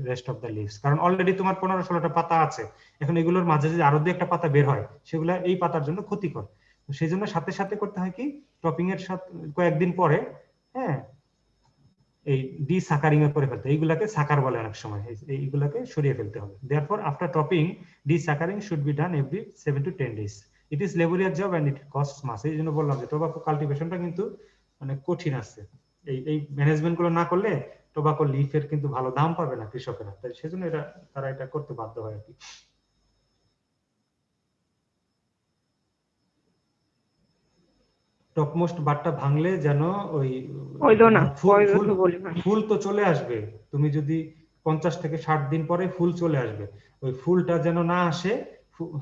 rest of the leaves, কারণ অলরেডি তোমার 15-16টা পাতা আছে, এখন এগুলোর মাঝে যদি আরো 2-একটা পাতা বের হয় সেগুলা এই পাতার জন্য ক্ষতিকর। সেই জন্য সাথে সাথে করতে হয় কি, টপিং এর সাথে কয়েকদিন পরে হ্যাঁ এই ডিসাকারিং এ করে ফেলতে, এইগুলাকে সাকার বলে অনেক সময়, এইগুলাকে সরিয়ে ফেলতে হবে। Therefore after topping desuckering should be done every 7 to 10 days. It is laborious job and it costs much. এই জন্য বললাম যে টোবাকো কাল্টিভেশনটা কিন্তু মানে কঠিন আছে, এই ম্যানেজমেন্ট গুলো না করলে টোবাকো লিফের কিন্তু ভালো দাম পাবে না কৃষকেরা, তাই সেজন্য তারা এটা করতে বাধ্য হয় আর কি। টপমোস্ট বারটা ভাঙলে যেন ওই ফুল তো চলে আসবে, তুমি যদি 50 থেকে 60 দিন পরে ফুল চলে আসবে, ওই ফুলটা যেন না আসে।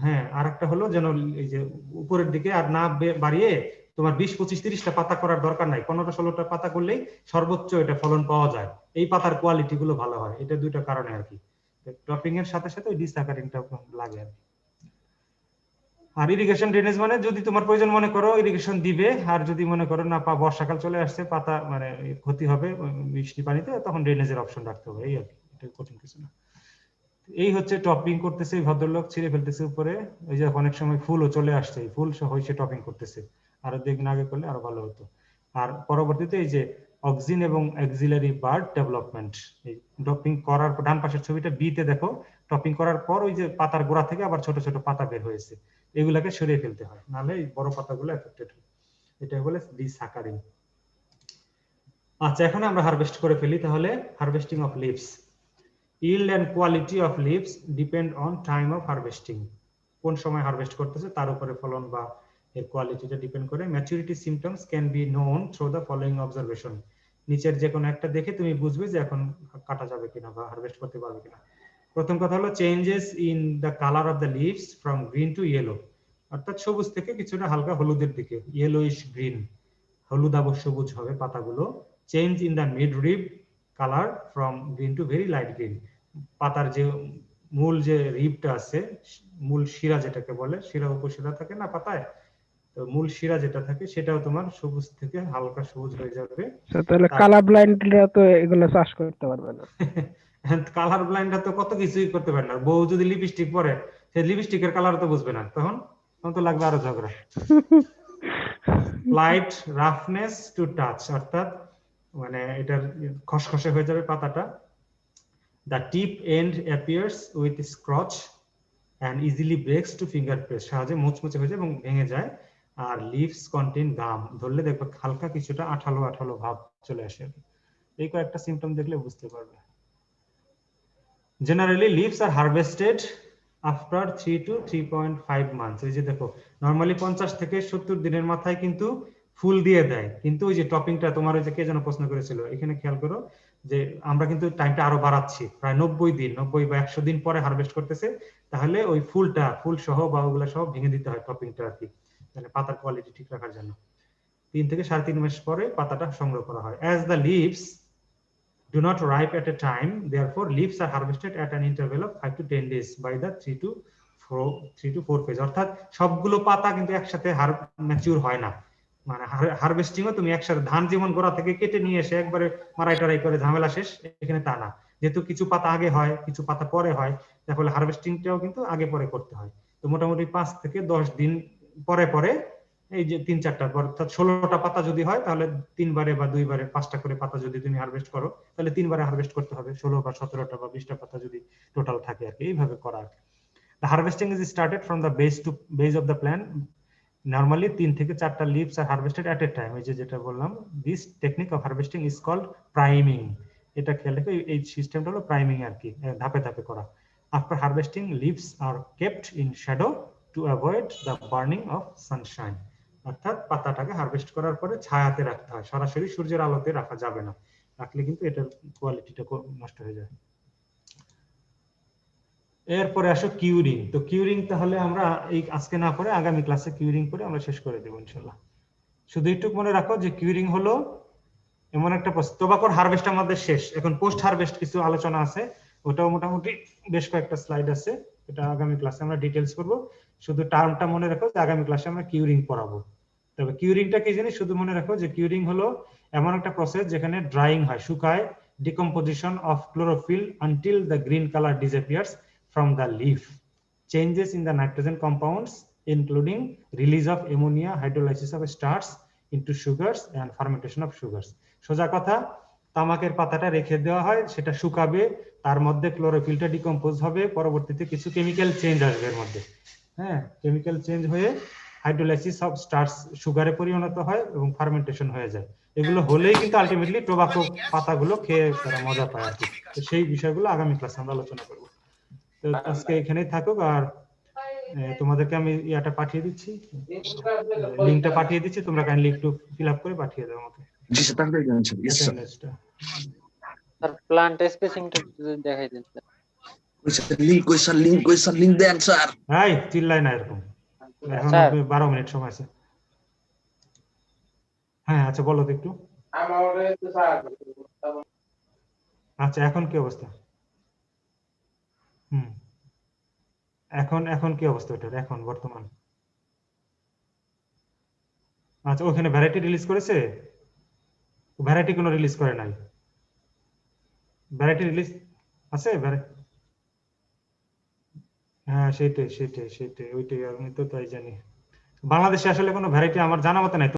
হ্যাঁ, আর একটা হলো যেন এই যে উপরের দিকে আর না বাড়িয়ে তোমার 20-25-30টা পাতা করার দরকার নাই, 15-16টা পাতা করলেই সর্বোচ্চ এটা ফলন পাওয়া যায়। এই পাতার কোয়ালিটি গুলো ভালো হয়, এটা দুইটা কারণে আর কি। টপিং এর সাথে সাথে ওই ডিসাকারিংটা লাগে আর কি। আর ইরিগেশন ড্রেনেজ মানে যদি তোমার প্রয়োজন মনে করো ইরিগেশন দিবে, আর যদি মনে করো না বর্ষাকাল চলে আসছে পাতা মানে ক্ষতি হবে বৃষ্টি পানিতে, তখন ড্রেনেজের অপশন রাখতে হবে, এই আর কি, এটা কঠিন কিছু না। এই হচ্ছে টপিং করতেছে এই ভদ্রলোক, ছিঁড়ে ফেলতেছে উপরে। ওই যে অনেক সময় ফুলও চলে আসছে, এই ফুল সহ সে টপিং করতেছে। আরো দেখুন আগে করলে আরো ভালো হতো। আর পরবর্তীতে এই যে অক্সিন এবং অক্সিলারি বার্ড ডেভেলপমেন্ট, এই টপিং করার পর ডান পাশের ছবিটা বি তে দেখো, টপিং করার পর ওই যে পাতার গোড়া থেকে আবার ছোট ছোট পাতা বের হয়েছে, এগুলাকে সরিয়ে ফেলতে হয়, নাহলে এই বড় পাতাগুলো এফেক্টেড হয়। এটা বলে ডিসাকারিং। আচ্ছা, এখন আমরা হারভেস্ট করে ফেলি তাহলে। Harvesting of leaves. Yield and quality of leaves depend on time of harvesting. কোন সময় হারভেস্ট করতেছে তার উপরে ফলন বা এর কোয়ালিটিটা ডিপেন্ড করে। Maturity symptoms can be known through the following observation. নিচের যে কোনো একটা দেখে তুমি বুঝবে যে এখন কাটা যাবে কিনা বা হারভেস্ট করতে পারবে কিনা। প্রথম কথা হলো changes in the colour of the leaves from green to yellow, অর্থাৎ সবুজ থেকে কিছুটা হালকা হলুদের দিকে, ইয়েলোইশ গ্রিন, হলুদাভ সবুজ হবে পাতাগুলো। Change in the midrib colour from green to very light green, পাতার যে মূল যে রিবটা আছে, মূল শিরা যেটাকে বলে, শিরা উপশিরা থাকে না পাতায়, তো মূল শিরা যেটা থাকে সেটাও তোমার সবুজ থেকে হালকা সবুজ হয়ে যাবে। তাহলে কালার ব্লাইন্ডরা তো এগুলো চাষ করতে পারবে না। কালার ব্লাইন্ডরা তো কত কিছুই করতে পারে না। বউ যদি লিপস্টিক পরে, সেই লিপস্টিকের কালার তো বুঝবে না, তখন তো লাগবে আরো ঝগড়া। লাইট রাফনেস টু টাচ, অর্থাৎ মানে এটার খসখসে হয়ে যাবে পাতাটা। The tip end appears with scratch and easily breaks to finger press, সহজে মুচমুচে হয়ে যায় এবং ভেঙে যায়। আর leaves contain gum, ধরলে দেখবে হালকা কিছুটা আঠালো আঠালো ভাব চলে আসে। এই কয়েকটা সিম্পটম দেখলে বুঝতে পারবে। Generally leaves are harvested after 3 to 3.5 months. এই যে দেখো নরমালি 50 থেকে 70 দিনের মাথায় কিন্তু ফুল দিয়ে দেয়, কিন্তু ওই যে টপিংটা তোমার ওই যে কে যেন প্রশ্ন করেছিল, এখানে খেয়াল করো যে আমরা কিন্তু টাইমটা আরো বাড়াচ্ছি, প্রায় 90 দিন, 90 বা 100 দিন পরে হারভেস্ট করতেছে। তাহলে ওই ফুলটা, ফুল সহ বা ওগুলা সহ ভেঙে দিতে হয় টপিংটা আর কি, মানে পাতার কোয়ালিটি ঠিক রাখার জন্য। 3 থেকে 3.5 মাস পরে পাতাটা সংগ্রহ করা হয়। As the leaves do not ripe at a time, therefore leaves are harvested at an interval of 5 to 10 days by the 3 to 4 phase, অর্থাৎ সবগুলো পাতা কিন্তু একসাথে ম্যাচিউর হয় না। মানে হারভেস্টিংও তুমি একসাথে ধান যেমন গোড়া থেকে কেটে নিয়ে এসে একবারে মারাই টারাই করে ঝামেলা শেষ, এখানে তা না। যেহেতু কিছু পাতা আগে হয় কিছু পাতা পরে হয়, তাহলে হারভেস্টিংটাও কিন্তু আগে পরে করতে হয়। তো মোটামুটি 5 থেকে 10 দিন পরে পরে এই যে 3-4টা, অর্থাৎ 16টা পাতা যদি হয় তাহলে 3 বারে বা 2 বারে 5টা করে পাতা যদি তুমি হারভেস্ট করো তাহলে 3 বারে হারভেস্ট করতে হবে। 16 বা 17টা বা 20টা পাতা যদি টোটাল থাকে আর কি, এইভাবে করা। The harvesting is started from the base of the plant. Normally 3 থেকে 4টা leaves are harvested at a time, এই যে যেটা বললাম। This technique of harvesting is called priming. এটা খেয়াল রেখো, এই সিস্টেমটা হলো প্রাইমিং আর কি, ধাপে ধাপে করা। After harvesting, leaves are kept in shadow to avoid the burning of sunshine. অর্থাৎ পাতাটাকে হারভেস্ট করার পরে ছায়াতে রাখতে হয়, সরাসরি সূর্যের আলোতে রাখা যাবে না, রাখলে কিন্তু এটার কোয়ালিটিটা নষ্ট হয়ে যায়। এরপরে আসো কিউরিং। তো কিউরিং তাহলে আমরা এই আজকে না পরে আগামী ক্লাসে কিউরিং করে আমরা শেষ করে দেবো ইনশাআল্লাহ। শুধু একটু মনে রাখো যে কিউরিং হলো এমন একটা প্রসেস। টোবাকোর হারভেস্ট আমাদের শেষ, এখন পোস্ট হারভেস্ট কিছু আলোচনা আছে, ওটাও মোটামুটি বেশ কয়েকটা স্লাইড আছে, এটা আগামী ক্লাসে আমরা ডিটেইলস করব। শুধু টার্মটা মনে রাখো যে আগামী ক্লাসে আমরা কিউরিং পড়াবো। তবে কিউরিংটা কি জিনিস শুধু মনে রাখো যে কিউরিং হলো এমন একটা প্রসেস যেখানে ড্রাইং হয়, শুকায়, decomposition of chlorophyll until the green colour disappears from the leaf, changes in the nitrogen compounds including release of ammonia, hydrolysis of starch into sugars and fermentation of sugars. সোজা কথা, তামাকের পাতাটা রেখে দেওয়া হয়, সেটা শুকাবে, তার মধ্যে ক্লোরোফিলটা ডিকম্পোজ হবে, পরবর্তীতে কিছু কেমিক্যাল চেঞ্জ আসবে এর মধ্যে। হ্যাঁ, কেমিক্যাল চেঞ্জ হয়ে হাইড্রোলাইসিস অফ স্টার্চ সুগারে পরিণত হয় এবং ফার্মেন্টেশন হয়ে যায়। এগুলো হলেই কিন্তু আলটিমেটলি টোবাকো পাতাগুলো খেয়ে তারা মজা পায় আর কি। তো সেই বিষয়গুলো আগামী ক্লাসে আমরা আলোচনা করব। তো আজকে এখানেই থাকুক, আর তোমাদেরকে আমি ইয়াটা পাঠিয়ে দিচ্ছি, লিংকটা পাঠিয়ে দিচ্ছি, তোমরা কাইন্ডলি একটু ফিল আপ করে পাঠিয়ে দাও আমাকে। জি স্যার, তাহলে স্যার প্ল্যান্ট স্পেসিংটা দেখাই দেন স্যার। লিংক দেন স্যার। এই চিল্লাই না এরকম, এখন 12 মিনিট সময় আছে। হ্যাঁ আচ্ছা বলো তো একটু। আচ্ছা এখন কি অবস্থা? এখন কি অবস্থা ওটার এখন বর্তমান? আচ্ছা ওখানে ভ্যারাইটি রিলিজ করেছে? ভ্যারাইটি কোনো রিলিজ করে নাই। ভ্যারাইটি রিলিজ আছে? হ্যাঁ সেটাই ওইটাই আমি তো তাই জানি। বাংলাদেশে আসলে কোনো ভ্যারাইটি আমার জানা মতে নাই।